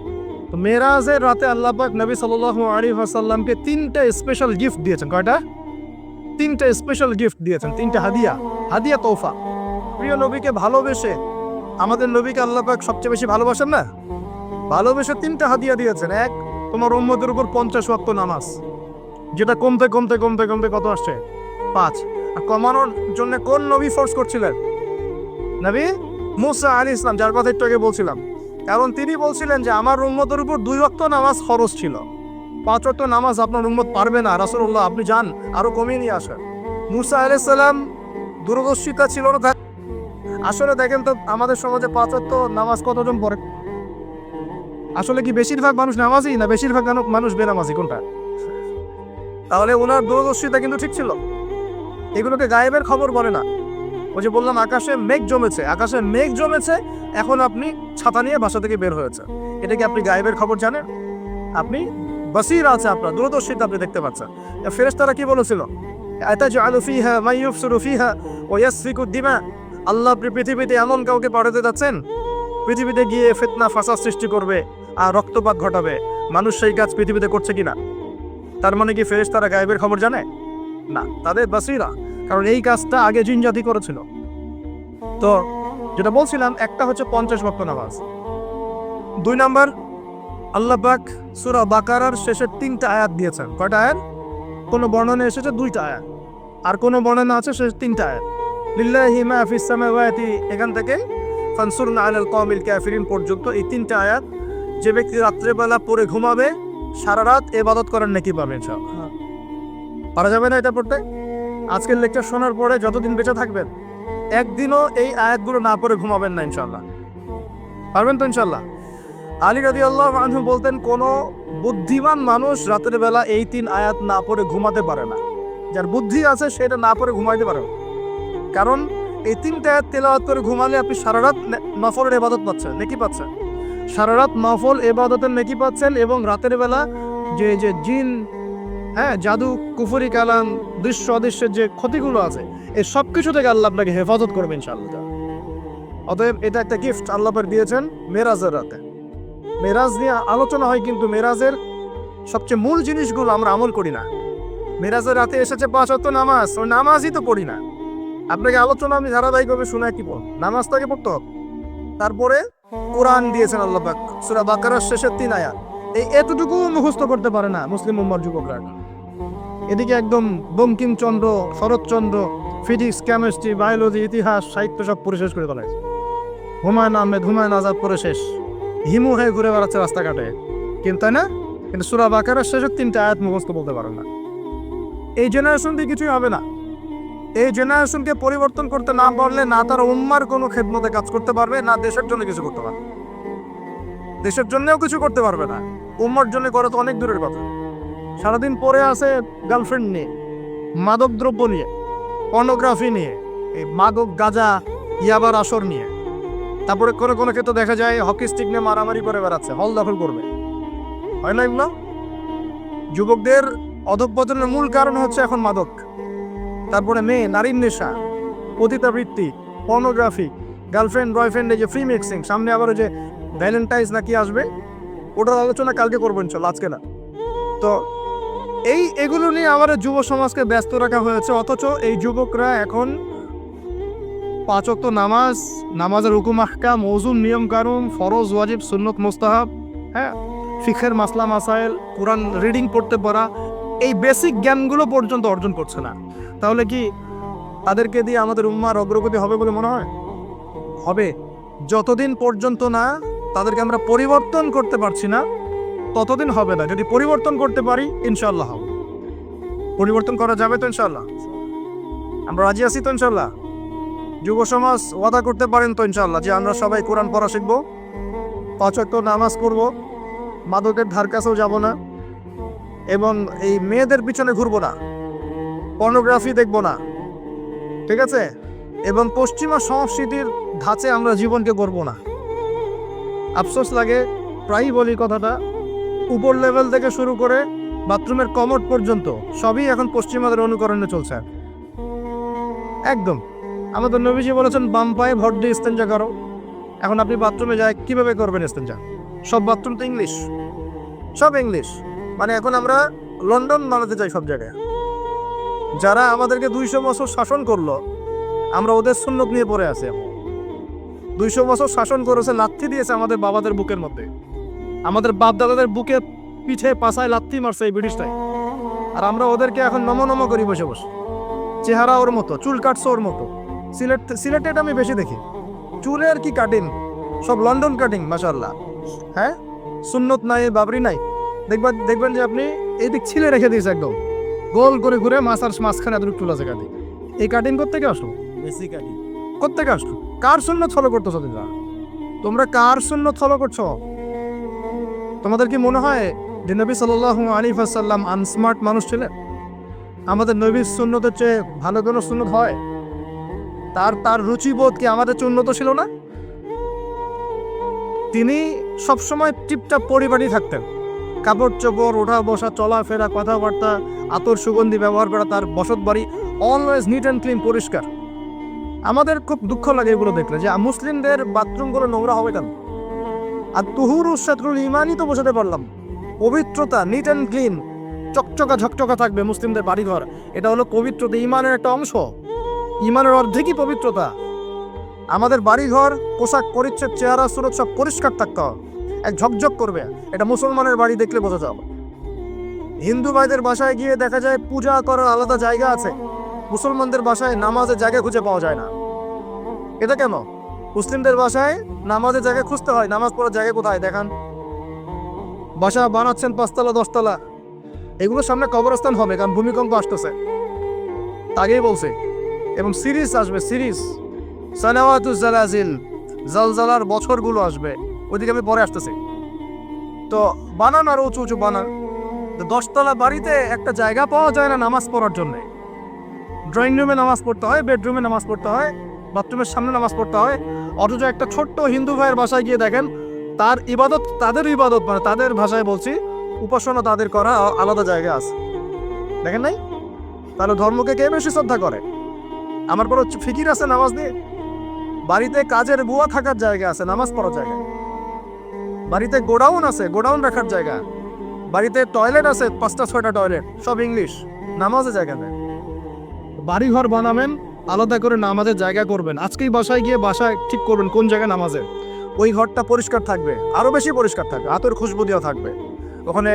তো মেরাজের রাতে আল্লাহ পাক নবী সাল্লাল্লাহু আলাইহি ওয়াসাল্লামকে 3টা স্পেশাল গিফট দিয়েছেন। কয়টা? 3টা স্পেশাল গিফট দিয়েছেন, 3টা হাদিয়া, হাদিয়া তোফা। প্রিয় নবীকে ভালোবেসে, আমাদের নবীকে আল্লাহ পাক সবচেয়ে বেশি ভালোবাসেন না, ভালোবেসে 3টা হাদিয়া দিয়েছেন। এক, তোমার উম্মতের উপর 50 ওয়াক্ত নামাজ, যেটা কমতে কমতে কমতে কমতে কত আসছে? 5। আর কমানোর জন্য কোন নবী ফোর্স করছিলেন? নবী মুসা আলাইহিস সালাম, যার কথা একটু আগে বলছিলাম। কারণ তিনি বলছিলেন যে আমার উম্মতের উপর 2 ওয়াক্ত নামাজ ফরজ ছিল, 5 ওয়াক্ত নামাজ আপনার উম্মত পারবে না, রাসূলুল্লাহ আপনি যান আরো কমিয়ে নিয়ে আসেন। মুসা আলাইহিস সালাম দূরদর্শিতা ছিল না। আসলে দেখেন তো আমাদের সমাজে 5 ওয়াক্ত নামাজ কতজন পড়ে? আসলে কি বেশিরভাগ মানুষ নামাজি না বেশিরভাগ মানুষ বেনামাজি, কোনটা? তাহলে ওনার দূরদর্শিতা কিন্তু ঠিক ছিল। এগুলোকে গায়েবের খবর বলে না। ওই যে বললাম আকাশে মেঘ জমেছে, আকাশে মেঘ জমেছে, এখন আপনি ছাতা নিয়ে বাসা থেকে বের হয়েছে, এটা কি আপনি গায়েবের খবর জানেন? আপনি বাসীর আছে, আপনার দূরদর্শিতা, আপনি দেখতে পাচ্ছেন। ফেরেশতারা কি বলেছিল? আতাজআলু ফিহা মান ইউফসিদু ফিহা ওয়া ইয়াসফিকু দিমা, আল্লাহ পৃথিবীতে এমন কাউকে পাঠাতে যাচ্ছেন পৃথিবীতে গিয়ে ফিতনা ফাসাদ সৃষ্টি করবে আর রক্তপাত ঘটাবে, মানুষ সেই কাজ পৃথিবীতে করছে কিনা? তার মানে কি ফেরেশতারা গায়েবের খবর জানে না? তাদের বাসীরা, কারণ এই কাজটা আগে জিন জাতি করেছিল। তো যেটা বলছিলাম, একটা হচ্ছে 50 ওয়াক্ত নামাজ। 2 নাম্বার, আল্লাহ পাক সূরা বাকারার শেষের 3টা আয়াত দিয়েছেন। কয়টা আয়াত? কোনো বর্ণনা এসেছে 2টা আয়াত, আর কোনো বর্ণনা আছে শেষ 3টা আয়াত। লিল্লাহি মা ফিস সামাওয়াতি, এখান থেকে ফানসুরনা আলাল কওমিল কাফিরিন পর্যন্ত এই 3টা আয়াত। যে ব্যক্তি রাত্রেবেলা পড়ে ঘুমাবে সারা রাত ইবাদত করার নেকি পাবেন ইনশাআল্লাহ। পারা যাবে না এটা পড়তে? আজকের লেকচার শোনার পরে যতদিন বেঁচে থাকবেন একদিনও এই আয়াতগুলো না পড়ে ঘুমাবেন না ইনশাআল্লাহ। পারবেন তো ইনশাআল্লাহ? আলী রাদিয়াল্লাহু আনহু বলতেন, কোনো বুদ্ধিমান মানুষ রাতের বেলা এই 3 আয়াত না পড়ে ঘুমাতে পারে না। যার বুদ্ধি আছে সেটা না পড়ে ঘুমাইতে পারে, কারণ এই 3টা আয়াত তেলাওয়াত করে ঘুমালে আপনি সারা রাত নফলের ইবাদত পাচ্ছেন, নেকি পাচ্ছেন। সারা রাত নফল ইবাদতের নেকি পাচ্ছেন, এবং রাতের বেলা যে জিন, জাদু, কুফরি কালাম, দৃশ্য অদৃশ্যের যে ক্ষতিগুলো আছে এই সব কিছু থেকে আল্লাহ আপনাকে হেফাজত করবেন ইনশাআল্লাহ। অতএব এটা একটা গিফট আল্লাহ পাক দিয়েছেন মেরাজের রাতে। মেরাজ নিয়ে আলোচনা হয়, কিন্তু মেরাজের সবচেয়ে মূল জিনিসগুলো আমরা আমল করি না। মেরাজের রাতে এসেছে 5 ওয়াক্ত নামাজ, ওই নামাজই তো পড়ি না। আপনাকে আলোচনা আমি ধারাবাহিকভাবে শোনায় কি পড়ব, নামাজটাকে পড়তে হবে। তারপরে কোরআন দিয়েছেন আল্লাহ পাক, সূরা বাকারার শেষের 3 আয়াত। এতটুকু মুখস্থ করতে পারে না মুসলিম উম্মার যুবকরা। এদিকে একদম Bankimchandra, Saratchandra, physics, chemistry, biology, ইতিহাস, সাহিত্য সব পড়ে শেষ করে ফেলেছে। হুমায়ুন আহমেদ, হুমায়ুন আজাদ পড়ে শেষ, হিমু হয়ে ঘুরে বেড়াচ্ছে রাস্তাঘাটে, কিন্তু তাই না? কিন্তু সূরা বাকারার শেষের 3টা আয়াত মুখস্থ বলতে পারে না। এই জেনারেশন দিয়ে কিছুই হবে না। এই জেনারেশনকে পরিবর্তন করতে না পারলে না তার উম্মার কোনো খেদমতে কাজ করতে পারবে, না দেশের জন্য কিছু করতে পারবে। দেশের জন্যও কিছু করতে পারবে না, উম্মার জন্য করা তো অনেক দূরের কথা। সারাদিন পরে আছে গার্লফ্রেন্ড নিয়ে, মাদক দ্রব্য নিয়ে, পর্নোগ্রাফি নিয়ে, এই মাদক, গাঁজা, ইয়াবার আসর নিয়ে। তারপরে কোনো ক্ষেত্রে দেখা যায় হকি স্টিক নিয়ে মারামারি করে বেড়াচ্ছে, হল দখল করবে, হয় না এগুলো? যুবকদের অধঃপতনের মূল কারণ হচ্ছে এখন মাদক, তারপরে মেয়ে, নারীর নেশা, পতিতাবৃত্তি, পর্নোগ্রাফি, গার্লফ্রেন্ড বয়ফ্রেন্ডে যে ফ্রি মিক্সিং, সামনে আবার যে ভ্যালেন্টাইন্স নাকি আসবে, ওটার আলোচনা কালকে করবো ইনশাল্লাহ, আজকে না। তো এগুলো নিয়ে আমাদের যুব সমাজকে ব্যস্ত রাখা হয়েছে, অথচ এই যুবকরা এখন 5 ওয়াক্ত নামাজ, নামাজের হুকুম আহকাম, ওযুর নিয়ম কানুন, ফরজ, ওয়াজিব, সুন্নত, মুস্তাহাব, ফিকহের মাসলা মাসাইল, কোরআন রিডিং পড়তে পারা, এই বেসিক জ্ঞানগুলো পর্যন্ত অর্জন করছে না। তাহলে কি তাদেরকে দিয়ে আমাদের উম্মার অগ্রগতি হবে বলে মনে হয়? হবে। যতদিন পর্যন্ত না তাদেরকে আমরা পরিবর্তন করতে পারছি না ততদিন হবে না। যদি পরিবর্তন করতে পারি ইনশাআল্লাহ হবে। পরিবর্তন করা যাবে তো ইনশাআল্লাহ? আমরা রাজি আছি তো ইনশাআল্লাহ? যুব সমাজ ওয়াদা করতে পারেন তো ইনশাআল্লাহ যে আমরা সবাই কোরআন পড়া শিখবো, 5 ওয়াক্ত নামাজ পড়বো, মাদকের ধার কাছেও যাব না, এবং এই মেয়েদের পিছনে ঘুরবো না, পর্নোগ্রাফি দেখবো না, ঠিক আছে? এবং পশ্চিমা সংস্কৃতির ধাঁচে আমরা জীবনকে গড়বো না। আফসোস লাগে, প্রায়ই বলি কথাটা, উপর লেভেল থেকে শুরু করে বাথরুমের কমোড পর্যন্ত সবই এখন পশ্চিমাদের অনুকরণে চলছে একদম। আমাদের নবীজি বলেছেন বাম পায়ে ভর দিয়ে ইস্তেঞ্জা করো। এখন আপনি বাথরুমে যায় কিভাবে করবেন ইস্তেঞ্জা? সব বাথরুম তো ইংলিশ, সব ইংলিশ। মানে এখন আমরা লন্ডন বানাতে চাই সব জায়গায়। যারা আমাদেরকে 200 বছর শাসন করলো, আমরা ওদের সুন্নত নিয়ে পড়ে আছি। 200 বছর শাসন করেছে, লাথি দিয়েছে আমাদের বাবাদের বুকের মধ্যে, আমাদের বাপ দাদাদের বুকে, পিঠে, পাছায় লাথি মারছে এই ব্রিটিশটাই। আর আমরা ওদেরকে এখন নম করি বসে বসে। চেহারা ওর মতো, চুল কাটছে ওর মতো। সিলেটে এটা আমি বেশি দেখি, চুলের কি কাটিং, সব লন্ডন কাটিং, মাশাআল্লাহ। সুন্নত নাই, বাবরি নাই। দেখবেন যে আপনি এই দিক ছিলে রেখে দিয়েছে একদম গোল করে ঘুরে, মাঝখানে এতটুকু চুল আছে কাটিং। এই কাটিং কোত্থেকে আসলো? বেশি কাটিং কোত্থেকে আসলো? কার সুন্নত ফলো করতেছো তোমরা? কার সুন্নত ফলো করছো? তোমাদের কি মনে হয় যে নবী সাল্লাল্লাহু আলাইহি ওয়াসাল্লাম আনস্মার্ট মানুষ ছিলেন? আমাদের নবীর সুন্নতের চেয়ে ভালো কোনো সুন্নত হয়? তার রুচিবোধ কি আমাদের চেয়ে উন্নত ছিল না? তিনি সবসময় টিপটাপ পরিপাটি থাকতেন, কাপড় চোপড়, ওঠা বসা, চলাফেরা, কথাবার্তা, আতর সুগন্ধি ব্যবহার করা, তার বসত বাড়ি অলওয়েজ নিট অ্যান্ড ক্লিন, পরিষ্কার। আমাদের খুব দুঃখ লাগে এগুলো দেখলে, যে মুসলিমদের বাথরুমগুলো নোংরা হবে কেন? আর তুহুরু শাতরুল ঈমানই তো বোঝাতে পারলাম, পবিত্রতা, নিট অ্যান্ড ক্লিন, চকচকা ঝকচকা থাকবে মুসলিমদের বাড়িঘর। এটা হলো পবিত্রতা, ঈমানের একটা অংশ। ঈমানের অর্ধেকই পবিত্রতা। আমাদের বাড়িঘর, পোশাক পরিচ্ছদ, চেহারা সুরত সব পরিষ্কার থাকতে হবে, এক ঝকঝক করবে। এটা মুসলমানের বাড়ি দেখলে বোঝা যাবে। হিন্দু ভাইদের বাসায় গিয়ে দেখা যায় পূজা করার আলাদা জায়গা আছে, মুসলমানদের বাসায় নামাজের জায়গা খুঁজে পাওয়া যায় না। এটা কেন? মুসলিমদের বাসায় নামাজের জায়গা খুঁজতে হয়, নামাজ পড়ার জায়গা কোথায় দেখান? বাসা বানাচ্ছেন 5 তলা 10 তলা, এগুলোর সামনে কবরস্থান হবে, কারণ ভূমিকম্প আসতেছে, আগেই বলছে। এবং সিরিজ আসবে, সিরিজ সানাওয়াতুজ জালাজিল, জালজালার বছরগুলো আসবে, ওইদিকে আমি পরে আসতেছি। তো বানান আর উঁচু উঁচু বানান। 10 তলা বাড়িতে একটা জায়গা পাওয়া যায় না নামাজ পড়ার জন্যে। ড্রয়িং রুমে নামাজ পড়তে হয়, বেডরুমে নামাজ পড়তে হয়, বাথরুমের সামনে নামাজ পড়তে হয়। অথচ একটা ছোট্ট হিন্দু ভাইয়ের বাসায় গিয়ে দেখেন তার ইবাদত, তাদের ইবাদত মানে তাদের ভাষায় বলছি, উপাসনা তাদের করা আলাদা জায়গা আছে। দেখেন নাই? তাহলে ধর্মকে কে বেশি শ্রদ্ধা করে? আমার বড় ফিকির আছে নামাজ নিয়ে। বাড়িতে কাজের বুয়া থাকার জায়গা আছে, নামাজ পড়ার জায়গা। বাড়িতে গোডাউন আছে, গোডাউন রাখার জায়গা। বাড়িতে টয়লেট আছে, 5টা 6টা টয়লেট, সব ইংলিশ, নামাজের জায়গা নেই। বাড়িঘর বানাবেন, আলাদা করে নামাজের জায়গা করবেন। আজকেই বাসায় গিয়ে বাসায় ঠিক করবেন কোন জায়গায় নামাজের। ওই ঘরটা পরিষ্কার থাকবে, আরো বেশি পরিষ্কার থাকবে, আতর খুশবু দেওয়া থাকবে, ওখানে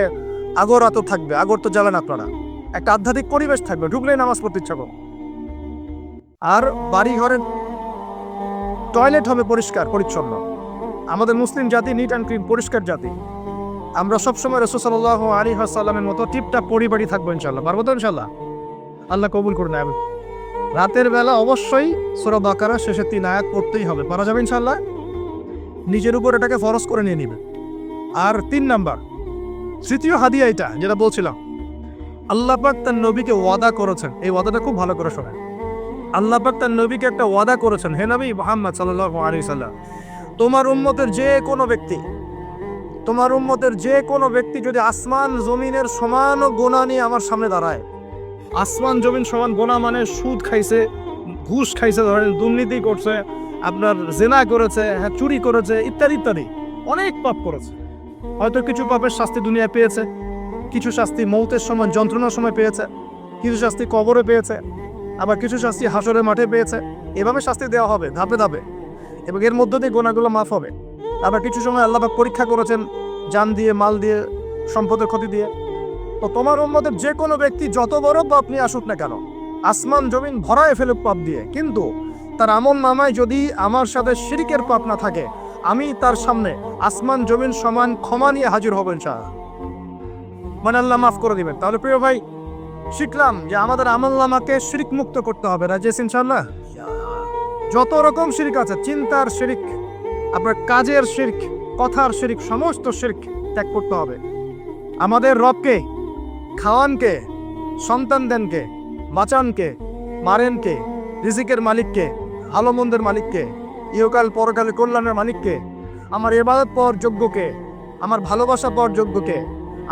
আগর আতর থাকবে, আগর তো জ্বালেন আপনারা, একটা আধ্যাত্মিক পরিবেশ থাকবে, ঢুকলেই নামাজ পড়তে ইচ্ছা করবে। আর বাড়ি ঘরের টয়লেট হবে পরিষ্কার পরিচ্ছন্ন। আমাদের মুসলিম জাতি নিট অ্যান্ড ক্লিন, পরিষ্কার জাতি। আমরা সবসময় রাসূল সাল্লাল্লাহু আলাইহি ওয়াসাল্লামের মতো টিপটাপ পরিবারই থাকবো ইনশাল্লাহ। পারবো তো ইনশাল্লাহ? আল্লাহ কবুল করুন। আমি রাতের বেলা অবশ্যই সূরা বাকারা শেষে 3 আয়াত পড়তেই হবে। পারা যাবে ইনশাল্লাহ? নিজের উপর এটাকে ফরজ করে নিয়ে নিবে। আর 3 নাম্বার, তৃতীয় হাদিয়া এটা যেটা বলছিলাম, আল্লাহ পাক তার নবীকে ওয়াদা করেছেন। এই ওয়াদাটা খুব ভালো করে শোনেন। আল্লাহ পাক তার নবীকে একটা ওয়াদা করেছেন, হে নবী মুহাম্মদ সাল্লাল্লাহু আলাইহি সাল্লাম, তোমার উম্মতের যে কোনো ব্যক্তি, তোমার উম্মতের যে কোনো ব্যক্তি যদি আসমান জমিনের সমান গোনা নিয়ে আমার সামনে দাঁড়ায়, আসমান জমিন সমান গোনা মানে সুদ খাইছে, ঘুষ খাইছে, ধরেন দুর্নীতি করছে, আপনার জেনা করেছে, হ্যাঁ চুরি করেছে, ইত্যাদি ইত্যাদি, অনেক পাপ করেছে। হয়তো কিছু পাপের শাস্তি দুনিয়ায় পেয়েছে, কিছু শাস্তি মৌতের সময় যন্ত্রণার সময় পেয়েছে, কিছু শাস্তি কবরে পেয়েছে, আবার কিছু শাস্তি হাসরের মাঠে পেয়েছে। এভাবে শাস্তি দেওয়া হবে ধাপে ধাপে, এবং এর মধ্য দিয়ে গোনাগুলো মাফ হবে। আবার কিছু সময় আল্লাহ পাক পরীক্ষা করেছেন জান দিয়ে, মাল দিয়ে, সম্পদের ক্ষতি দিয়ে। তো তোমার উম্মতের যে কোনো ব্যক্তি যত বড় পাপ নিয়ে আসুক না কেন, আসমান জমিন ভরায় ফেলুক পাপ দিয়ে, কিন্তু তার আমল নামায় যদি আমার সাথে শিরকের পাপ না থাকে, আমি তার সামনে আসমান জমিন সমান ক্ষমা নিয়ে হাজির হব ইনশাআল্লাহ। মানে আল্লাহ মাফ করে দিবেন। তাহলে প্রিয় ভাই, শিখলাম যে আমাদের আমল নামাকে শিরক মুক্ত করতে হবে। রাজি আছেন ইনশাআল্লাহ? যত রকম শিরক আছে, চিন্তার শিরক, আপনার কাজের শিরক, কথার শিরক, সমস্ত শিরক ত্যাগ করতে হবে। আমাদের রবকে, খাওয়ানকে, সন্তান দেনকে, বাঁচানকে, মারেনকে, রিজিকের মালিককে, ভালো মন্দের মালিককে, ইহকাল পরকালে কল্যাণের মালিককে, আমার ইবাদত পাওয়ার যোগ্যকে, আমার ভালোবাসা পাওয়ার যোগ্যকে,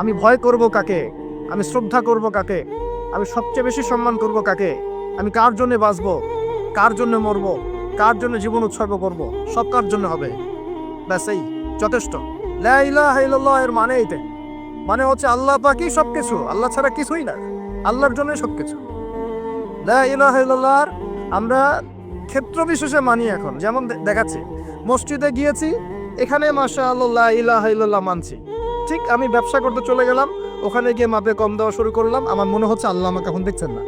আমি ভয় করব কাকে, আমি শ্রদ্ধা করব কাকে, আমি সবচেয়ে বেশি সম্মান করব কাকে, আমি কার জন্য বাঁচবো, কার জন্য মরবো, কার জন্য জীবন উৎসর্গ করব, সব কার জন্য হবে। ব্যাস এই যথেষ্ট। লা ইলাহা ইল্লাল্লাহ এর মানে এইটা, মানে হচ্ছে আল্লাহ পাকই সবকিছু, আল্লাহ ছাড়া কিছুই না, আল্লাহর জন্যই সবকিছু। লা ইলাহা ইল্লাল্লাহ আমরা ক্ষেত্র বিশেষে মানি। এখন যেমন দেখাচ্ছি, মসজিদে গিয়েছি, এখানে মাশাআল্লাহ লা ইলাহা ইল্লাল্লাহ মানছি। ঠিক আমি ব্যবসা করতে চলে গেলাম, ওখানে গিয়ে মাপে কম দেওয়া শুরু করলাম, আমার মনে হচ্ছে আল্লাহ আমাকে এখন দেখছেন না।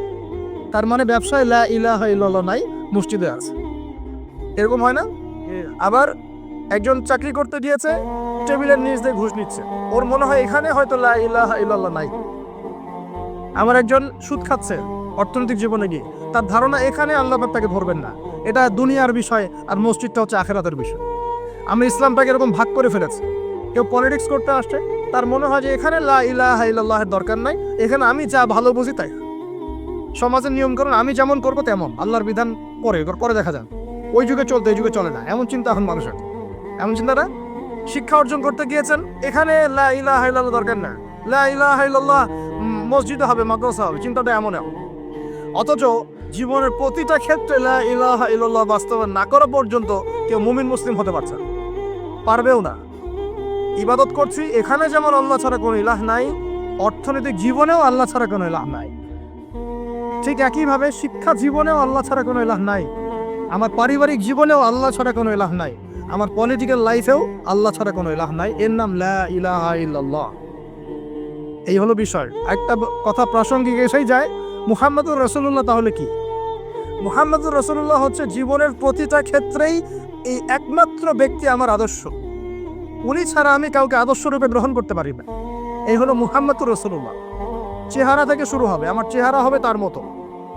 তার মানে ব্যবসায় লা ইলাহা ইল্লাল্লাহ নাই, মসজিদে আছে। এরকম হয় না? আবার একজন চাকরি করতে গিয়েছে, টেবিলের নিচ দিয়ে ঘুষ নিচ্ছে, ওর মনে হয় এখানে হয়তো লা ইলাহা ইল্লাল্লাহ নাই। আমার একজন সুদ খাচ্ছে অর্থনৈতিক জীবনে গিয়ে, তার ধারণা এখানে আল্লাহ পাক তাকে ধরবেন না, এটা দুনিয়ার বিষয়, আর মসজিদটা হচ্ছে আখিরাতের বিষয়। আমি ইসলামটাকে এরকম ভাগ করে ফেলেছি। কেউ পলিটিক্স করতে আসছে, তার মনে হয় যে এখানে লা ইলাহা ইল্লাল্লাহের দরকার নাই, এখানে আমি যা ভালো বুঝি তাই, সমাজের নিয়মকানুন আমি যেমন করবো তেমন, আল্লাহর বিধান পরে দেখা যান। ওই যুগে চলতে এই যুগে চলে না, এমন চিন্তা এখন মানুষের, এমন চিন্তাটা। শিক্ষা অর্জন করতে গিয়েছেন, এখানে লা ইলাহা ইল্লাল্লাহ দরকার না, লা ইলাহা ইল্লাল্লাহ মসজিদে হবে, মাদ্রাসা হবে, চিন্তাটা এমন। অথচ জীবনের প্রতিটা ক্ষেত্রে লা ইলাহা ইল্লাল্লাহ বাস্তবায়ন না করা পর্যন্ত কেউ মুমিন মুসলিম হতে পারছে না, পারবেও না। ইবাদত করছি, এখানে যেমন আল্লাহ ছাড়া কোনো ইলাহ নাই, অর্থনৈতিক জীবনেও আল্লাহ ছাড়া কোনো ইলাহ নাই। ঠিক একইভাবে শিক্ষা জীবনেও আল্লাহ ছাড়া কোনো ইলাহ নাই, আমার পারিবারিক জীবনেও আল্লাহ ছাড়া কোনো ইলাহ নাই, আমার পলিটিক্যাল লাইফেও আল্লাহ ছাড়া কোনো ইলাহ নাই। এর নাম লা ইলাহা ইল্লাল্লাহ। এই হলো বিষয়। একটা কথা প্রাসঙ্গিক এসেই যায়, মুহাম্মদুর রাসূলুল্লাহ তাহলে কি? মুহাম্মদুর রাসূলুল্লাহ হচ্ছে জীবনের প্রতিটা ক্ষেত্রেই এই একমাত্র ব্যক্তি, আমার আদর্শ। উনি ছাড়া আমি কাউকে আদর্শরূপে গ্রহণ করতে পারি না। এই হলো মুহাম্মদুর রাসূলুল্লাহ। চেহারা থেকে শুরু হবে, আমার চেহারা হবে তার মতো,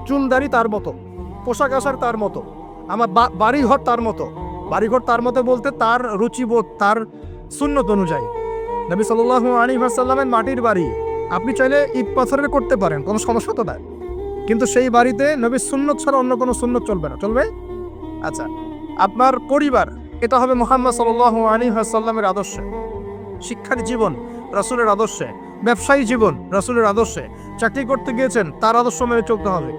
চুলদাড়ি তার মতো, পোশাক আশাক তার মতো, আমার বাড়িঘর তার মতো। বাড়িঘর তার মতো বলতে তার রুচিবোধ, তার সুন্নত অনুযায়ী। নবী সাল্লাল্লাহু আলাইহি ওয়াসাল্লামের মাটির বাড়ি আপনি চাইলে ইট পাথরের করতে পারেন, কোনো সমস্যা তো নাই, কিন্তু সেই বাড়িতে নবীর সুন্নত ছাড়া অন্য কোনো সুন্নত চলবে না। চলবে? আচ্ছা, আপনার পরিবার, এটা হবে মুহাম্মদ সাল্লাল্লাহু আলাইহি ওয়াসাল্লামের আদর্শে। শিক্ষার জীবন রাসূলের আদর্শে, ব্যবসায়ী জীবন রাসূলের আদর্শে, চাকরি করতে গিয়েছেন তার আদর্শ মেনে চলতে হবে,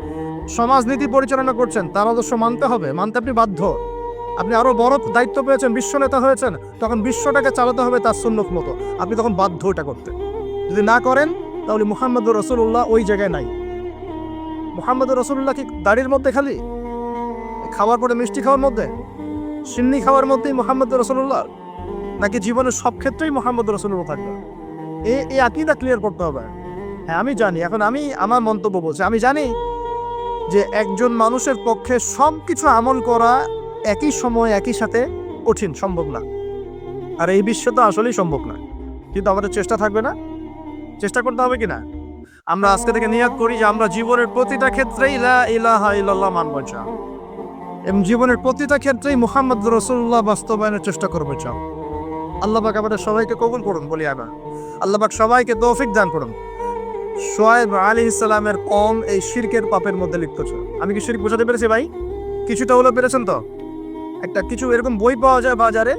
সমাজনীতি পরিচালনা করছেন তার আদর্শ মানতে হবে, মানতে আপনি বাধ্য। আপনি আরো বড় দায়িত্ব পেয়েছেন, বিশ্ব নেতা হয়েছেন, তখন বিশ্বটাকে চালাতে হবে তার সুন্নত মতো, আপনি তখন বাধ্য এটা করতে। যদি না করেন তাহলে মুহাম্মদুর রাসূলুল্লাহ ওই জায়গায় নাই। মুহাম্মদুর রাসূলুল্লাহ কি দাড়ির মধ্যে খালি, খাওয়ার পরে মিষ্টি খাওয়ার মধ্যে, সিন্নি খাওয়ার মধ্যেই মুহাম্মদুর রাসূলুল্লাহ, নাকি জীবনের সব ক্ষেত্রেই মুহাম্মদুর রাসূলুল্লাহ থাকবে? এই আকীদা ক্লিয়ার করতে হবে। হ্যাঁ, আমি জানি, এখন আমি আমার মন্তব্য বলছি, আমি জানি যে একজন মানুষের পক্ষে সব কিছু আমল করা একই সময় একই সাথে কঠিন, সম্ভব না। আর এই বিশ্ব তো আসলেই সম্ভব না, কিন্তু আমাদের চেষ্টা থাকবে না? চেষ্টা করতে হবে কিনা? আমরা আজকে থেকে নিয়ত করি যে আমরা জীবনের প্রতিটা ক্ষেত্রেই লা ইলাহা ইল্লাল্লাহ মানব চাও, এবং জীবনের প্রতিটা ক্ষেত্রেই মুহাম্মদ রাসূলুল্লাহ বাস্তবায়নের চেষ্টা করবো চাও। আল্লাহ পাক আমাদের সবাইকে কবুল করুন বলি আবার। আল্লাহ পাক সবাইকে তৌফিক দান করুন। শুআয়ব আলাইহিস সালামের কওম এই শিরকের পাপের মধ্যে লিপ্ত ছিল। আমি কি শিরক বোঝাতে পেরেছি ভাই? কিছুটা হলো পেরেছেন তো? একটা কিছু এরকম বই পাওয়া যায় বাজারে,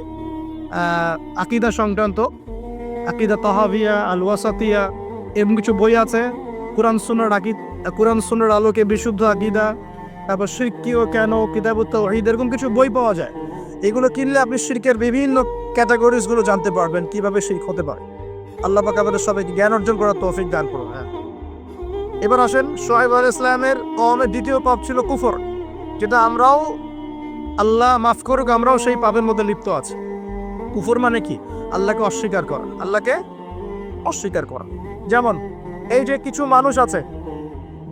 আকীদা সংক্রান্ত, আকীদা তাহাবিয়া, আল ওয়াসাতিয়া, এরকম কিছু বই আছে। কোরআন সুন্নাহর আলোকে বিশুদ্ধ আকীদা, তারপর শিরক কি ও কেন, কিতাবুত তাওহীদ, এরকম কিছু বই পাওয়া যায়। এগুলো কিনলে আপনি শিরকের বিভিন্ন ক্যাটাগরিজগুলো জানতে পারবেন, কিভাবে শিরক হতে পারে। আল্লাহ পাক আমাদের সবাইকে জ্ঞান অর্জন করার তৌফিক দান করুন। হ্যাঁ, এবার আসেন, শুআয়ব আলাইহিস সালামের কওমের দ্বিতীয় পাপ ছিল কুফর, যেটা আমরাও, আল্লাহ মাফ করুক, আমরাও সেই পাপের মধ্যে লিপ্ত আছি। কুফর মানে কি? আল্লাহকে অস্বীকার করা, আল্লাহকে অস্বীকার করা। যেমন এই যে কিছু মানুষ আছে,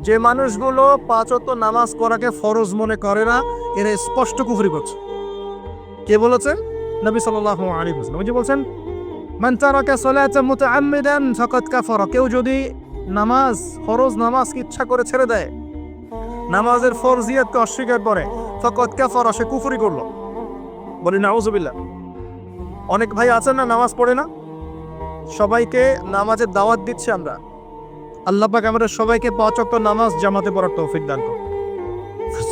যে মানুষগুলো 5 ওয়াক্ত নামাজ পড়াকে ফরজ মনে করে না, এরা স্পষ্ট কুফরি করছে। কে বলেছেন? নবী সাল্লাল্লাহু আলাইহি ওয়াসাল্লাম। ওই যে বলছেন, মান তারাকা সালাতান মুতাআম্মিদান ফাকাদ কাফারা, কেউ যদি নামাজ, ফরজ নামাজকে ইচ্ছা করে ছেড়ে দেয়, নামাজের ফরজিয়াতকে অস্বীকার করে, ফাকাদ কাফারা, সে কুফরি করলো। বলি নাউযুবিল্লাহ। অনেক ভাই আছেন না, নামাজ পড়ে না, সবাইকে নামাজের দাওয়াত দিচ্ছে আমরা। আল্লাহ পাক আমাদের সবাইকে 5 ওয়াক্ত নামাজ জামাতে পড়ার তৌফিক দান করুন।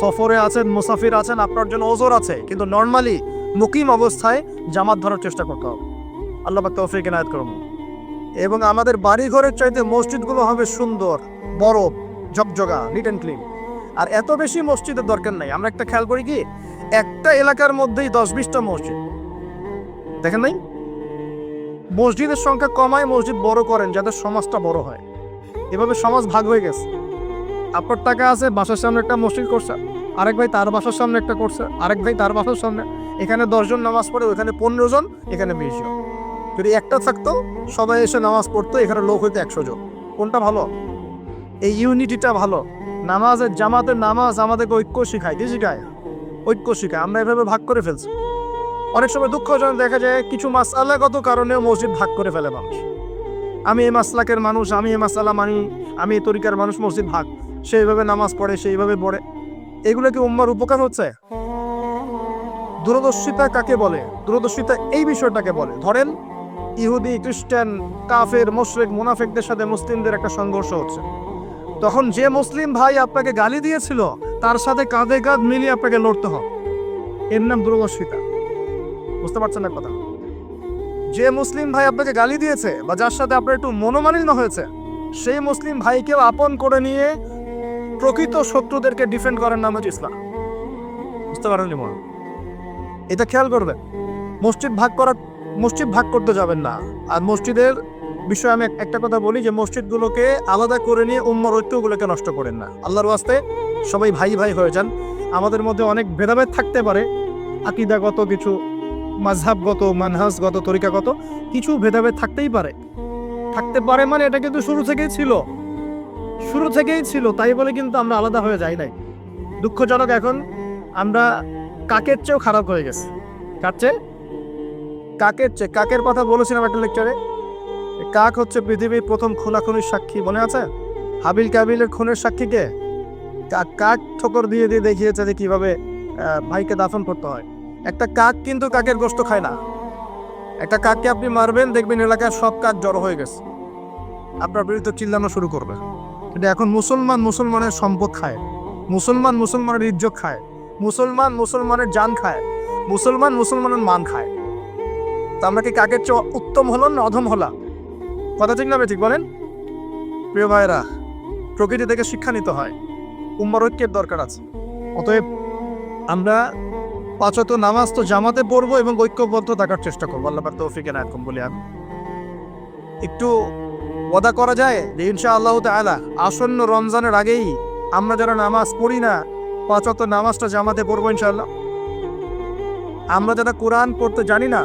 সফরে আছেন, মুসাফির আছেন, আপনার জন্য ওজর আছে, কিন্তু নরমালি মুকিম অবস্থায় জামাত ধরার চেষ্টা করতে হবে। আল্লাহ পাক তৌফিক এনায়েত করুন। এবং আমাদের বাড়ি ঘরের চাইতে মসজিদগুলো হবে সুন্দর, বড়, ঝকঝকা, নিট অ্যান্ড ক্লিন। আর এত বেশি মসজিদের দরকার নাই। আমরা একটা খেয়াল করি কি, একটা এলাকার মধ্যেই 10-20টা মসজিদ, দেখেন নাই? মসজিদের সংখ্যা কমায়, মসজিদ বড় করেন, যাতে সমাজটা বড় হয়। এভাবে সমাজ ভাগ হয়ে গেছে। আপনার টাকা আছে, বাসার সামনে একটা মসজিদ করছে, আরেক ভাই তার বাসার সামনে একটা করছে, আরেক ভাই তার বাসার সামনে। এখানে 10 জন নামাজ পড়ে, ওখানে 15 জন, এখানে 20 জন। যদি একটা থাকতো, সবাই এসে নামাজ পড়তো, এখানে লোক হইতো 100 জন। কোনটা ভালো? এই ইউনিটিটা ভালো। নামাজের, জামাতের নামাজ আমাদেরকে ঐক্য শিখায়। কি শিখায়? ঐক্য শিখায়। আমরা এভাবে ভাগ করে ফেলছি। অনেক সময় দুঃখজনক দেখা যায় কিছু মাসআলাগত কারণেও মসজিদ ভাগ করে ফেলে মানুষ। আমি এই মাসলাকের মানুষ, আমি এই মাসআলা মানি, আমি এই তরিকার মানুষ, মসজিদ ভাগ। সেইভাবে নামাজ পড়ে, সেইভাবে পড়ে। এগুলো কি উম্মার উপকার হচ্ছে? দূরদর্শিতা কাকে বলে? দূরদর্শিতা এই বিষয়টাকে বলে, ধরেন ইহুদি, খ্রিস্টান, কাফের, মুশরিক, মুনাফিকদের সাথে মুসলিমদের একটা সংঘর্ষ হচ্ছে, তখন যে মুসলিম ভাই আপনাকে গালি দিয়েছিল তার সাথে কাঁধে কাঁধ মিলিয়ে আপনাকে লড়তে হবে। এর নাম দূরদর্শিতা। বুঝতে পারছেন না কথা? যে মুসলিম ভাই আপনাকে গালি দিয়েছে বা যার সাথে আপনার একটু মনোমালিন্য হয়েছে, সেই মুসলিম ভাইকেও আপন করে নিয়ে প্রকৃত শত্রুদেরকে ডিফেন্ড করার নাম হচ্ছে ইসলাম। বুঝতে পারেননি মনে? এটা খেয়াল করবেন। মসজিদ ভাগ করতে যাবেন না। আর মসজিদের বিষয়ে আমি একটা কথা বলি, যে মসজিদগুলোকে আলাদা করে নিয়ে উম্মার ঐক্যগুলোকে নষ্ট করেন না। আল্লাহর ওয়াস্তে সবাই ভাই ভাই হয়ে যান। আমাদের মধ্যে অনেক ভেদাভেদ থাকতে পারে, আকীদাগত কিছু, মাযহাবগত, মানহাজগত, তরিকাগত কিছু ভেদাভেদ থাকতেই পারে। থাকতে পারে মানে এটা কিন্তু শুরু থেকেই ছিল, তাই বলে কিন্তু আমরা আলাদা হয়ে যাই নাই। দুঃখজনক, এখন আমরা কাকের চেয়েও খারাপ হয়ে গেছে। কার চেয়ে? কাকের কথা বলেছিলাম একটা লেকচারে। কাক হচ্ছে পৃথিবীর প্রথম খুনাখুনির সাক্ষী, মনে আছে? হাবিল কাবিলের খুনের সাক্ষী কে? কাক ঠোকর দিয়ে দিয়ে দেখিয়েছে যে কিভাবে ভাইকে দাফন করতে হয়। একটা কাক কিন্তু কাকের গোশত খায় না। একটা কাককে আপনি মারবেন, দেখবেন এলাকার সব কাক জড়ো হয়ে গেছে, আপনার বিরুদ্ধে চিল্লানো শুরু করবে। কিন্তু এখন মুসলমানের সম্পদ খায়, মুসলমানের ইজ্জত খায়, মুসলমানের জান খায়, মুসলমানের মান খায়। তা আমরা কি কাকের চেয়ে উত্তম হলাম না অধম হলাম? কথা ঠিক না ঠিক বলেন? প্রিয় ভাইরা, প্রকৃতি থেকে শিক্ষা নিতে হয়, উম্মার ঐক্যের দরকার আছে। অতএব আমরা 5 ওয়াক্ত নামাজ তো জামাতে পড়বো এবং ঐক্যবদ্ধ থাকার চেষ্টা করবো। আল্লাহ পাক তৌফিক এনায়েত করুন বলি আমি। একটু ওয়াদা করা যায় যে ইনশাআল্লাহ তাআলা আসন্ন রমজানের আগেই আমরা যারা নামাজ পড়ি না 5 ওয়াক্ত নামাজটা জামাতে পড়বো ইনশাআল্লাহ। আমরা যারা কোরআন পড়তে জানি না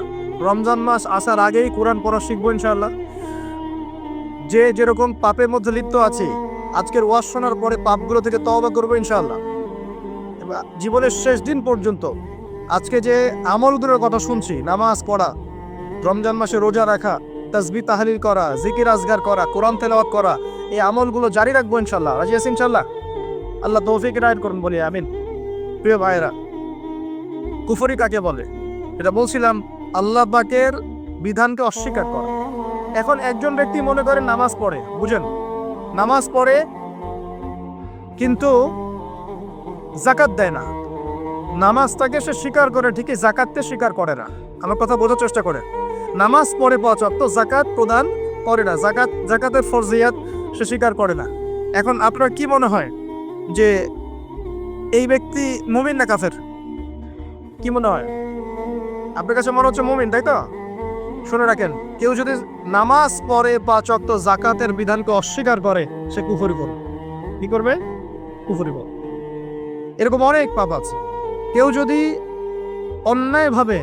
রমজান মাস আসার আগেই কোরআন পড়া শিখবো ইনশাআল্লাহ। যে যেরকম পাপের মধ্যে লিপ্ত আছে আজকের ওয়াজ শোনার পরে পাপগুলো থেকে তওবা করবো ইনশাআল্লাহ। জীবনের শেষ দিন পর্যন্ত আজকে যে আমলগুলোর কথা শুনছি, নামাজ পড়া, রমজান মাসে রোজা রাখা, তাসবিহ তাহলিল করা, জিকির আজগার করা, কোরআন তেলাওয়াত করা, এই আমলগুলো জারি রাখবো ইনশাআল্লাহ। রাজি আছি ইনশাআল্লাহ? আল্লাহ তৌফিক এনায়েত করুন বলি আমিন। প্রিয় ভাইরা, কুফরি কাকে বলে? এটা বলছিলাম, আল্লাহ পাকের বিধানকে অস্বীকার করা। এখন একজন ব্যক্তি মনে করেন নামাজ পড়ে, বুঝেন, নামাজ পড়ে কিন্তু যাকাত দেয় না। নামাজটাকে সে স্বীকার করে ঠিকই, যাকাতকে স্বীকার করে না। আমার কথা বোঝার চেষ্টা করে। নামাজ পড়ে 5 ওয়াক্ত, যাকাত প্রদান করে না, যাকাতের ফরজিয়াত সে স্বীকার করে না। এখন আপনার কি মনে হয় যে এই ব্যক্তি মুমিন না কাফের? কি মনে হয় আপনার কাছে? মনে হচ্ছে মুমিন, তাই তো? শুনে রাখেন, কেউ যদি নামাজ পড়ে 5 ওয়াক্ত, যাকাতের বিধানকে অস্বীকার করে, সে কুফরি করবে। কি করবে? কুফরি করবে। এরকম অনেক পাপ আছে। কেউ যদি অন্যায়ভাবে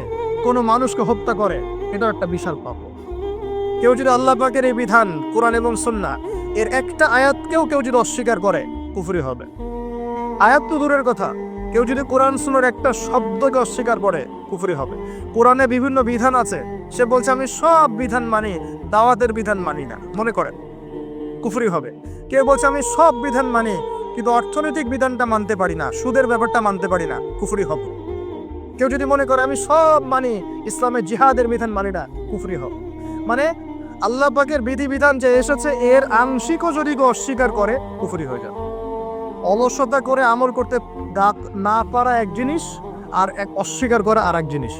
কোনো মানুষকে হত্যা করে, এটা একটা বিশাল পাপ। কেউ যদি আল্লাহ পাকের এই বিধান, কোরআন এবং সুন্নাহ এর একটা আয়াতকেও কেউ যদি অস্বীকার করে, কুফরি হবে। আয়াত তো দূরের কথা, কেউ যদি কোরআন সুন্নাহর একটা শব্দকে অস্বীকার করে, কুফরি হবে। কোরআনে বিভিন্ন বিধান আছে, সে বলছে আমি সব বিধান মানি, দাওয়াতের বিধান মানি না, মনে করেন, কুফরি হবে। কেউ বলছে আমি সব বিধান মানি কিন্তু অর্থনৈতিক বিধানটা মানতে পারি না, সুদের ব্যাপারটা মানতে পারি না, কুফরি হবে। কেউ যদি মনে করে আমি সব মানি, ইসলামের জিহাদের বিধান মানি না, কুফরি হবে। মানে আল্লাহ পাকের বিধিবিধান যে এসেছে এর আংশিকও যদি অস্বীকার করে, কুফরি হয়ে যাবে। অলসতা করে আমল করতে না পারা এক জিনিস, আর এক অস্বীকার করা আর এক জিনিস।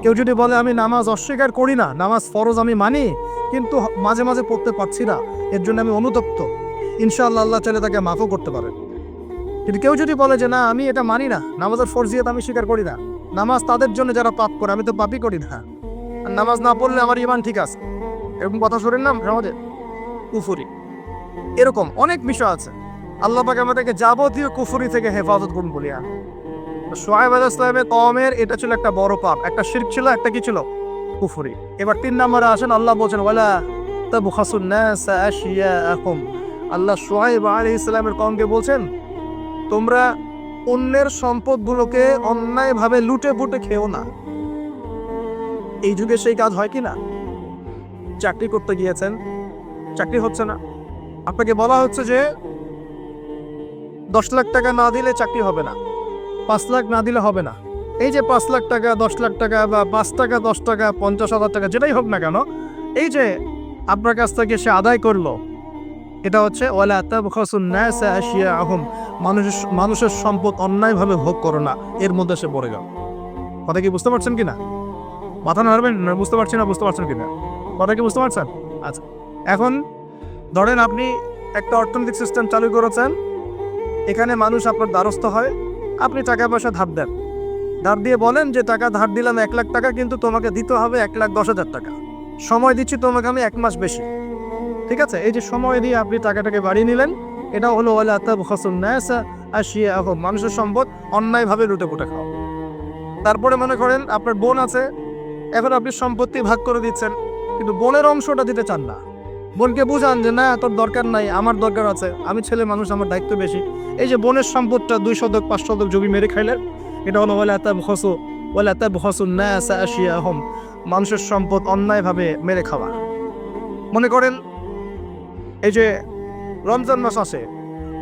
কেউ যদি বলে আমি নামাজ অস্বীকার করি না, নামাজ ফরজ আমি মানি কিন্তু মাঝে মাঝে পড়তে পারছি না, এর জন্য আমি অনুতপ্ত, ইনশাআল্লাহ আল্লাহ চাইলে তাকে মাফও করতে পারেন। কিন্তু কেউ যদি বলে যে না আমি এটা মানি না, নামাজের ফরজিয়াত আমি স্বীকার করি না, নামাজ তাদের জন্য যারা পাপ করে, আমি তো পাপই করি না, আর নামাজ না পড়লে আমার ঈমান ঠিক আছে, এরকম কথা শোনেন না সমাজে, কুফরি। এরকম অনেক বিষয় আছে। আল্লাহ পাক আমাদেরকে যাবতীয় কুফরি থেকে হেফাজত করুন বলিয়া। শুআয়ব আলাইহিস সালামের কওমের এটা ছিল একটা বড় পাপ, একটা শিরক ছিল, একটা কি ছিল? কুফরি। এবার 3 নম্বরে আসেন, আল্লাহ বলেন ওয়ালা তাবখাসুন নাস আশিয়াআকুম। আল্লাহ শুআয়ব আলাইহিস সালামের কওমকে বলছেন তোমরা অন্যের সম্পদগুলোকে অন্যায়ভাবে লুটে পুটে খেও না। এই যুগে সেই কাজ হয় কি না? চাকরি করতে গিয়েছেন, চাকরি হচ্ছে না, আপনাকে বলা হচ্ছে যে 10 লাখ টাকা না দিলে চাকরি হবে না, 5 লাখ না দিলে হবে না। এই যে 5 লাখ টাকা, 10 লাখ টাকা বা 5 টাকা, 10 টাকা, 50,000 টাকা, যেটাই হোক না কেন, এই যে আপনার কাছ থেকে সে আদায় করলো, এটা হচ্ছে ওয়ালা তাবখাসুন নাস আশিয়াআহুম, মানুষের সম্পদ অন্যায়ভাবে ভোগ করো না, এর মধ্যে সে পড়ে গেল। কথা কি বুঝতে পারছেন কিনা? মাথা নাড়বেন, বুঝতে পারছেন না, বুঝতে পারছেন কিনা? কথা কি বুঝতে পারছেন? আচ্ছা, এখন ধরেন আপনি একটা অর্থনৈতিক সিস্টেম চালু করেছেন, এখানে মানুষ আপনার দ্বারস্থ হয়, আপনি টাকা পয়সা ধার দেন, ধার দিয়ে বলেন যে টাকা ধার দিলাম 1 লাখ টাকা, কিন্তু তোমাকে দিতে হবে 1,10,000 টাকা, সময় দিচ্ছি তোমাকে আমি 1 মাস বেশি, ঠিক আছে? এই যে সময় দিয়ে আপনি টাকাটাকে বাড়িয়ে নিলেন, এটা হলো ওয়ালা তাবখাসুন নাস আশিয়াআহুম, মানুষের সম্পদ অন্যায়ভাবে লুটে পুটে খাওয়া। তারপরে মনে করেন আপনার বোন আছে, এখন আপনি সম্পত্তি ভাগ করে দিচ্ছেন, কিন্তু বোনের অংশটা দিতে চান না। বোনকে বুঝান যে না তোর দরকার নাই, আমার দরকার আছে, আমি ছেলে মানুষ, আমার দায়িত্ব বেশি। এই যে বোনের সম্পদটা 2 শতক 5 শতক জমি মেরে খাইলেন, এটা হলো ওয়ালা তাবখাসুন নাস আশিয়াআহুম, মানুষের সম্পদ অন্যায়ভাবে মেরে খাওয়া। মনে করেন এই যে রমজান মাস আসে,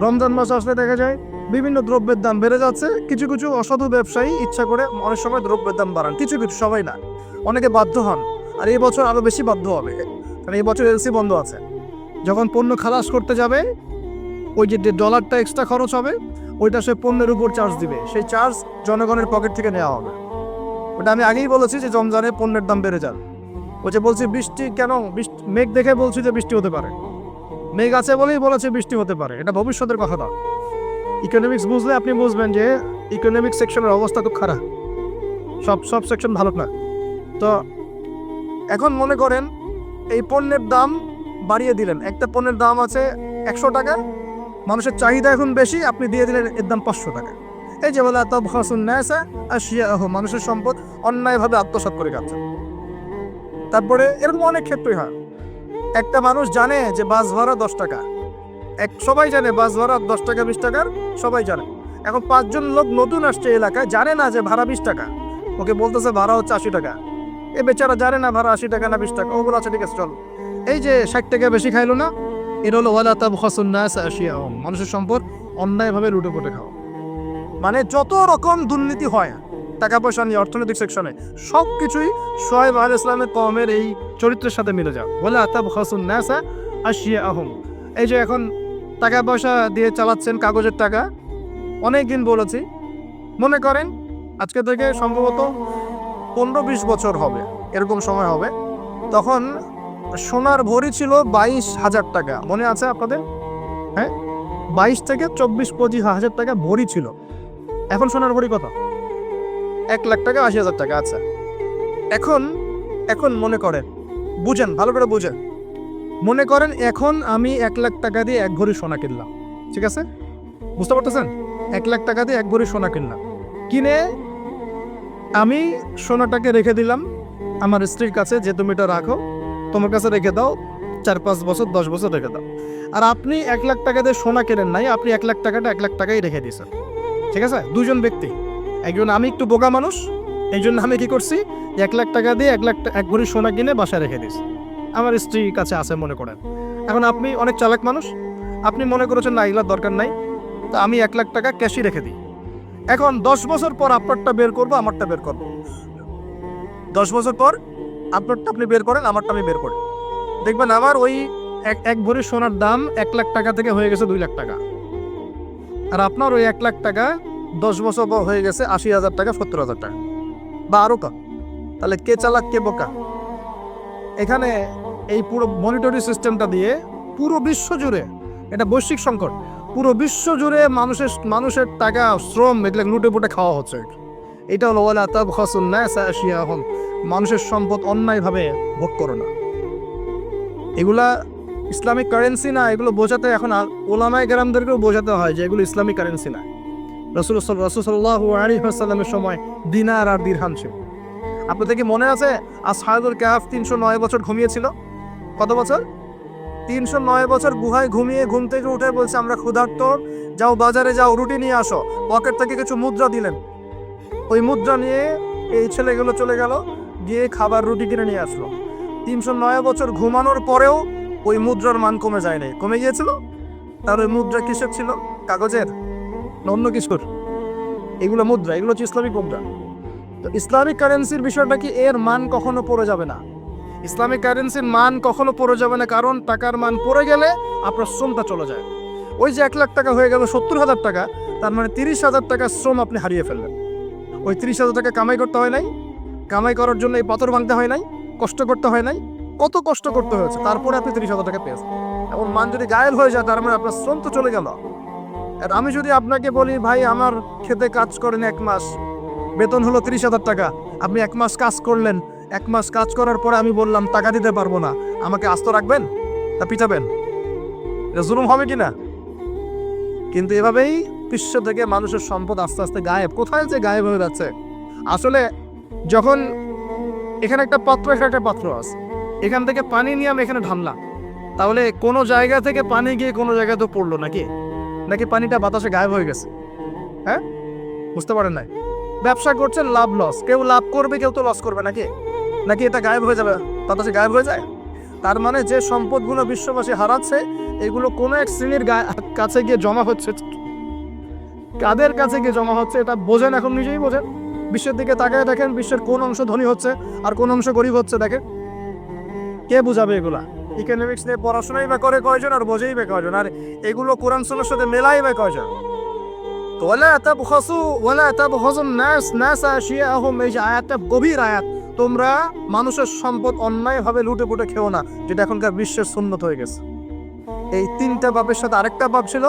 রমজান মাস আসলে দেখা যায় বিভিন্ন দ্রব্যের দাম বেড়ে যাচ্ছে। কিছু কিছু অসাধু ব্যবসায়ী ইচ্ছা করে অনেক সময় দ্রব্যের দাম বাড়ান, কিছু কিছু, সবাই না, অনেকে বাধ্য হন। আর এই বছর আরও বেশি বাধ্য হবে, কারণ এই বছর এলসি বন্ধ আছে। যখন পণ্য খালাস করতে যাবে, ওই যে ডলারটা এক্সট্রা খরচ হবে, ওইটা সে পণ্যের উপর চার্জ দিবে, সেই চার্জ জনগণের পকেট থেকে নেওয়া হবে। ওটা আমি আগেই বলেছি যে রমজানে পণ্যের দাম বেড়ে যাবে। ওই যে বলছি বৃষ্টি কেন, মেঘ দেখে বলছি যে বৃষ্টি হতে পারে, মেঘ আছে বলেই বলেছে বৃষ্টি হতে পারে, এটা ভবিষ্যতের কথা না। ইকোনমিক্স বুঝলে আপনি বুঝবেন যে ইকোনমিক সেকশনের অবস্থা খুব খারাপ, সব সেকশন ভালো না। তো এখন মনে করেন এই পণ্যের দাম বাড়িয়ে দিলেন, একটা পণ্যের দাম আছে 100 টাকা, মানুষের চাহিদা এখন বেশি, আপনি দিয়ে দিলেন এর দাম 500 টাকা। এই যে বলে মানুষের সম্পদ অন্যায়ভাবে আত্মসাৎ করে খাচ্ছে। তারপরে এরকম অনেক ক্ষেত্রেই হয়। একটা মানুষ জানে যে বাস ভাড়া 10 টাকা, সবাই জানে বাস ভাড়া 10 টাকা 20 টাকার, সবাই জানে। এখন 5 জন লোক নতুন আসছে এলাকায়, জানে না যে ভাড়া 20 টাকা, ওকে বলতেছে ভাড়া হচ্ছে 80 টাকা। এ বেচারা জানে না ভাড়া 80 টাকা না 20 টাকা, ও বলে আচ্ছা ঠিক আছে চল। এই যে 60 টাকা বেশি খাইলো না, এটা হলো ওয়ালা তাবখাসুন নাস আশিয়াহুম, মানুষের সম্পদ অন্যায়ভাবে লুটে পুটে খাওয়া। মানে যত রকম দুর্নীতি হয় টাকা পয়সা নিয়ে অর্থনৈতিক সেকশনে, সব কিছুই শুআয়ব আলাইহিস সালামের কওমের এই চরিত্রের সাথে মিলে যায়। ওয়ালা তাবখাসুন নাস আশিয়াহুম। এই যে এখন টাকা পয়সা দিয়ে চালাচ্ছেন কাগজের টাকা, অনেক দিন বলেছি, মনে করেন আজকে থেকে সম্ভবত 15-20 বছর হবে, এরকম সময় হবে, তখন সোনার ভরি ছিল 22,000 টাকা, মনে আছে আপনাদের? হ্যাঁ, 22 থেকে 24-25 হাজার টাকা ভরি ছিল। এখন সোনার ভরি কত? 1 লাখ টাকা 80,000 টাকা। আচ্ছা, এখন মনে করেন, বুঝেন, ভালো করে বুঝেন, মনে করেন এখন আমি 1 লাখ টাকা দিয়ে 1 ভরি সোনা কিনলাম, ঠিক আছে? বুঝতে পারতেছেন? 1 লাখ টাকা দিয়ে 1 ভরি সোনা কিনলাম, কিনে আমি সোনাটাকে রেখে দিলাম আমার স্ত্রীর কাছে, যে তুমি এটা রাখো, তোমার কাছে রেখে দাও, 4-5 বছর 10 বছর রেখে দাও। আর আপনি 1 লাখ টাকা দিয়ে সোনা কেনেন নাই, আপনি 1 লাখ টাকাটা 1 লাখ টাকাই রেখে দিয়েছেন, ঠিক আছে? দুজন ব্যক্তি, একজন আমি একটু বোকা মানুষ, এই জন্য আমি কি করছি, 1 লাখ টাকা দিয়ে 1 ভরি সোনা কিনে বাসায় রেখে দিয়েছি, আমার স্ত্রীর কাছে আছে মনে করেন। এখন আপনি অনেক চালাক মানুষ, আপনি মনে করেছেন না এগুলোর দরকার নাই, তো আমি 1 লাখ টাকা ক্যাশই রেখে দিই। এখন 10 বছর পর আপনারটা বের করবো, আমারটা বের করবো। 10 বছর পর আপনারটা আপনি বের করেন, আমারটা আমি বের করি, দেখবেন আমার ওই এক ভরি সোনার দাম 1 লাখ টাকা থেকে হয়ে গেছে 2 লাখ টাকা, আর আপনার ওই 1 লাখ টাকা 10 বছর পর হয়ে গেছে 80,000 টাকা, 70,000 টাকা, বা আরও কম। তাহলে কে চালাক কে বোকা? এখানে এই পুরো মনিটরি সিস্টেমটা দিয়ে পুরো বিশ্ব জুড়ে, এটা বৈশ্বিক সংকট, পুরো বিশ্ব জুড়ে মানুষের টাকা, শ্রম, এগুলো লুটে পুটে খাওয়া হচ্ছে। এটা হলো ওয়ালা তাবখাসুন নাস আশিয়াহুম, মানুষের সম্পদ অন্যায়ভাবে ভোগ করো না। এগুলা ইসলামিক কারেন্সি না, এগুলো বোঝাতে এখন ওলামায়ে কেরামদেরকেও বোঝাতে হয় যে এগুলো ইসলামিক কারেন্সি না। রাসূল সাল্লাল্লাহু আলাইহি ওয়াসাল্লামের সময় দিনার আর দিরহাম ছিল। আপনাদের কি মনে আছে আসহাবুল কাহফ 309 বছর ঘুমিয়েছিল? কত বছর? 309 বছর গুহায় ঘুমিয়ে ঘুম থেকে উঠে বলছে আমরা ক্ষুধার্ত, যাও বাজারে যাও, রুটি নিয়ে আসো। পকেট থেকে কিছু মুদ্রা দিলেন, ওই মুদ্রা নিয়ে এই ছেলেগুলো চলে গেল, গিয়ে খাবার রুটি কিনে নিয়ে আসলো। 309 বছর ঘুমানোর পরেও ওই মুদ্রার মান কমে যায় নাই, কমে গিয়েছিল। তার ওই মুদ্রা কিসের ছিল? কাগজের না অন্য কিছুর? এগুলো মুদ্রা, এগুলো হচ্ছে ইসলামিক মুদ্রা। তো ইসলামিক কারেন্সির বিষয়টা কি, এর মান কখনো পড়ে যাবে না। ইসলামিক কারেন্সির মান কখনো পড়ে যাবে না, কারণ টাকার মান পড়ে গেলে আপনার শ্রমটা চলে যায়। ওই যে 1 লাখ টাকা হয়ে গেল 70,000 টাকা, তার মানে 30,000 টাকা শ্রম আপনি হারিয়ে ফেললেন। ওই 30,000 টাকা কামাই করতে হয় নাই, কামাই করার জন্য এই পাথর ভাঙতে হয় নাই, কষ্ট করতে হয় নাই, কত কষ্ট করতে হয়েছে, তারপরে আপনি 30,000 টাকা পেয়েছেন। এখন মান যদি গায়েল হয়ে যায়, তার মানে আপনার শ্রম তো চলে গেল। আর আমি যদি আপনাকে বলি ভাই আমার খেতে কাজ করেন 1 মাস, বেতন হলো 30,000 টাকা, আপনি 1 মাস কাজ করলেন, 1 মাস কাজ করার পরে আমি বললাম টাকা দিতে পারবো না, আমাকে আস্ত রাখবেন তা পিটাবেন? এটা জুলুম হবে কিনা? কিন্তু এভাবেই বিশ্ব থেকে মানুষের সম্পদ আস্তে আস্তে গায়েব, কোথায় যে গায়েব হয়ে যাচ্ছে। আসলে যখন এখানে একটা পাত্র, এখানে একটা পাত্র আছে, এখান থেকে পানি নিয়ে আমি এখানে ঢাললাম, তাহলে কোনো জায়গা থেকে পানি গিয়ে কোনো জায়গায় তো পড়লো নাকি? নাকি পানিটা বাতাসে গায়েব হয়ে গেছে? হ্যাঁ, বুঝতে পারেন নাই? ব্যবসা করছেন, লাভ লস, কেউ লাভ করবে কেউ তো লস করবে নাকি? নাকি এটা গায়েব হয়ে যাবে? বাতাসে গায়েব হয়ে যায়? তার মানে যে সম্পদগুলো বিশ্ববাসী হারাচ্ছে, এগুলো কোনো এক শ্রেণীর কাছে গিয়ে জমা হচ্ছে। কাদের কাছে গিয়ে জমা হচ্ছে এটা বোঝেন, এখন নিজেই বোঝেন। বিশ্বের দিকে তাকায় দেখেন, বিশ্বের কোন অংশ ধনী হচ্ছে আর কোন অংশ গরিব হচ্ছে দেখেন। কে বুঝাবে এগুলা? ইকোনমিক্স নিয়ে পড়াশোনাই বা করে কয়জন, আর বোঝেই বা কয়জন? আর এগুলো কোরআন সুন্নাহর সাথে মেলাই বা কয়জন? তো ওয়ালা তাবখাসু নাস আশিয়াহুম, এই যে আয়াতটা গভীর আয়াত। তোমরা মানুষের সম্পদ অন্যায়ভাবে লুটে পুটে খেও না, যেটা এখনকার বিশ্বের সুন্নত হয়ে গেছে। এই তিনটা বাপের সাথে আরেকটা বাপ ছিল,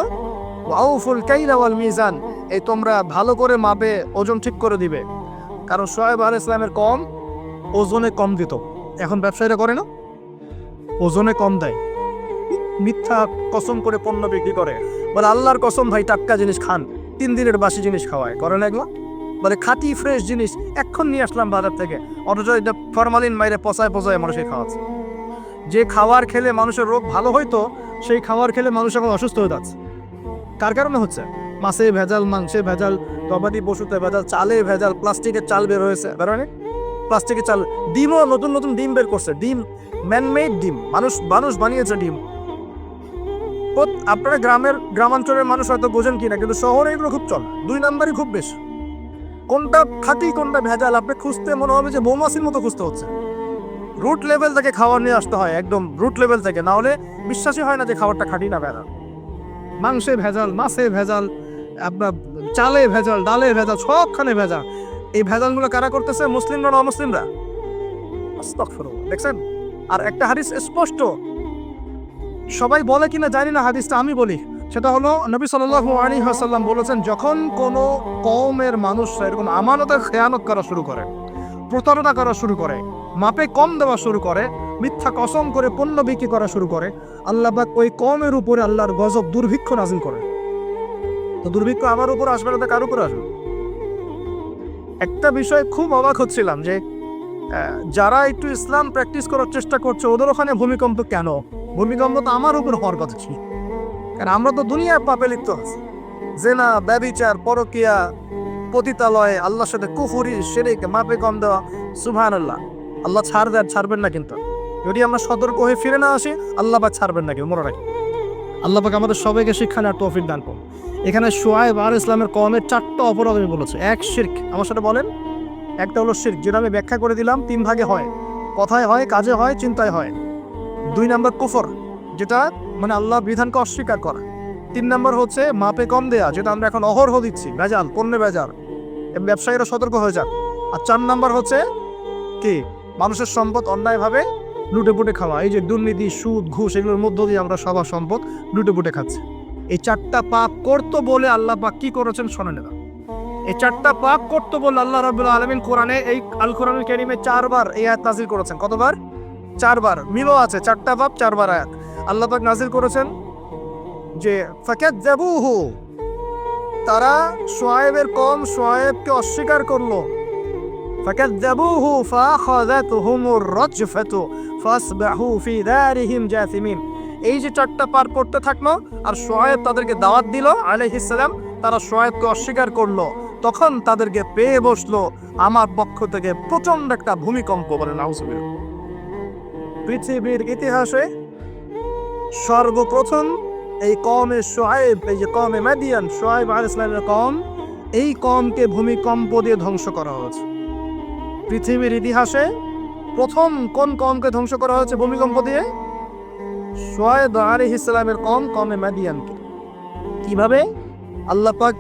ওয়াউফুল কাইলা ওয়াল মিজান, এই তোমরা ভালো করে মাপে ওজন ঠিক করে দিবে। কারণ শুআয়ব আলাইহিস সালামের কম ওজনে কম দিত। এখন ব্যবসায়ীরা করে না, ওজনে কম দেয়, মিথ্যা কসম করে পণ্য বিক্রি করে, বলে আল্লাহর কসম ভাই টাটকা জিনিস খান, 3 দিনের বাসি জিনিস খাওয়ায়, করে না এগুলো? বলে খাঁটি ফ্রেশ জিনিস এখন নিয়ে আসলাম বাজার থেকে, অথচ এটা ফরমালিন মাইরে পচায় পচায় মানুষের খাওয়াচ্ছে। যে খাবার খেলে মানুষের রোগ ভালো হইতো, সেই খাবার খেলে মানুষ এখন অসুস্থ হয়ে যাচ্ছে। কার কারণে হচ্ছে? মাছে ভেজাল, মাংসে ভেজাল, গবাদি পশুতে ভেজাল, চালে ভেজাল, প্লাস্টিকের চাল বের হয়েছে, বেরোয়নি? প্লাস্টিকের চাল, ডিমও নতুন নতুন ডিম বের করছে, ডিম ম্যানমেড ডিম, মানুষ বানিয়েছে ডিম। আপনারা গ্রামাঞ্চলের মানুষ হয়তো বোঝেন কিনা, কিন্তু শহরে এগুলো খুব চল, 2 নাম্বারই খুব বেশি। কোনটা খাঁটি কোনটা ভেজাল আপনি খুঁজতে মনে হবে যে মৌমাছির মতো খুঁজতে হচ্ছে। রুট লেভেল থেকে খাবার নিয়ে আসতে হয়, একদম রুট লেভেল থেকে, না হলে বিশ্বাসই হয় না যে খাবারটা খাঁটি না ভেজাল। মাংসে ভেজাল, মাছে ভেজাল, আপনার চালে ভেজাল, ডালে ভেজাল, সবখানে ভেজাল। এই ভেজালগুলো কারা করতেছে? মুসলিমরা না অমুসলিমরা? আস্তাগফিরুল্লাহ। দেখছেন? আর একটা হাদিস স্পষ্ট, সবাই বলে কিনা জানি না, হাদিসটা আমি বলি। সেটা হলো নবী সাল্লাল্লাহু আলাইহি ওয়াসাল্লাম বলেছেন, যখন কোনো কওমের মানুষরা এরকম আমানতের খেয়ানত করা শুরু করে, প্রতারণা করা শুরু করে, মাপে কম দেওয়া শুরু করে, মিথ্যা কসম করে পণ্য বিক্রি করা শুরু করে, আল্লাহ পাক ওই কওমের উপরে আল্লাহর গজব, দুর্ভিক্ষ নাযিল করে। তো দুর্ভিক্ষ আমার উপর আসবে না, কার উপর আসবে? একটা বিষয় খুব অবাক হচ্ছিলাম যে যারা একটু ইসলাম প্র্যাকটিস করার চেষ্টা করছে, ওদের ওখানে ভূমিকম্প কেন? ভূমিকম্প তো আমার উপর হওয়ার কথা ছিল, কারণ আমরা তো দুনিয়ার পাপে লিপ্ত আছি। জেনা, ব্যভিচার, পরকিয়া, পতিতালয়, আল্লাহর সাথে কুফরি, শিরক, মাপে কম দেওয়া। সুবহানাল্লাহ, আল্লাহ ছাড়বেন না, কিন্তু যদি আমরা সতর্ক হয়ে ফিরে না আসি, আল্লাহ পাক ছাড়বেন না, কিন্তু মনে রাখি। আল্লাহ পাক আমাদের সবাইকে শিক্ষা নেওয়ার তৌফিক দান করুন। এখানে শুআয়ব আলাইহিস সালামের কওমের 4টা অপরাধ আমি বলেছি। 1 শিরক, আমার সাথে বলেন। একটা হলো শিরক, যেটা আমি ব্যাখ্যা করে দিলাম, 3 ভাগে হয়, কথায় হয়, কাজে হয়, চিন্তায় হয়। 2 নাম্বার কুফর, যেটা মানে আল্লাহর বিধানকে অস্বীকার করা। 3 নাম্বার হচ্ছে মাপে কম দেয়া, যেটা আমরা এখন অহরহ দিচ্ছি, ভেজাল, পণ্যে ভেজাল, ব্যবসায়ীরা সতর্ক হয়ে যান। আর 4 নাম্বার হচ্ছে কি? মানুষের সম্পদ অন্যায়ভাবে লুটে পুটে খাওয়া। এই যে দুর্নীতি, সুদ, ঘুষ, এগুলোর মধ্য দিয়ে আমরা সবার সম্পদ লুটে পুটে খাচ্ছি। এই 4টা পাপ করতো বলে আল্লাহ পাক কি করেছেন শোনেন না। এই 4টা পাপ করতো বলে আল্লাহ রাব্বুল আলামিন কোরআনে, এই আল কোরআনুল কারীমে 4 বার এই আয়াত নাযিল করেছেন। কতবার? 4 বার। মিলও আছে, 4টা পাপ 4 বার আয়াত আল্লাহ পাক নাযিল করেছেন যে ফাকাযযাবুহু, তারা শুআয়বের কওম শুআয়বকে অস্বীকার করলো। ফাকাযযাবুহু ফাআখাযাতুহুমুর রাজফাতু ফাসবাহু ফি দারিহিম জাসিমিন। এই যে 4টা পার করতে থাকলো, আর শুআয়ব তাদেরকে দাওয়াত দিল আলাইহিস সালাম, তারা শুআয়বকে অস্বীকার করলো, তখন তাদেরকে পেয়ে বসলো আমার পক্ষ থেকে প্রচন্ড একটা ভূমিকম্প। বলে নাউজুবিল্লাহ। পৃথিবীর ইতিহাসে সর্বপ্রথম এই কওমে শুআয়ব, এই যে কওমে মাদিয়ান, শুআয়ব আলাইহিস সালামের কওম, এই কওমকে ভূমিকম্প দিয়ে ধ্বংস করা হয়েছে। পৃথিবীর ইতিহাসে প্রথম কোন কওমকে ধ্বংস করা হয়েছে ভূমিকম্প দিয়ে? শুআয়ব আলাইহিস সালামের কওম, কওমে মাদিয়ানকে। কিভাবে? আল্লাহ পাক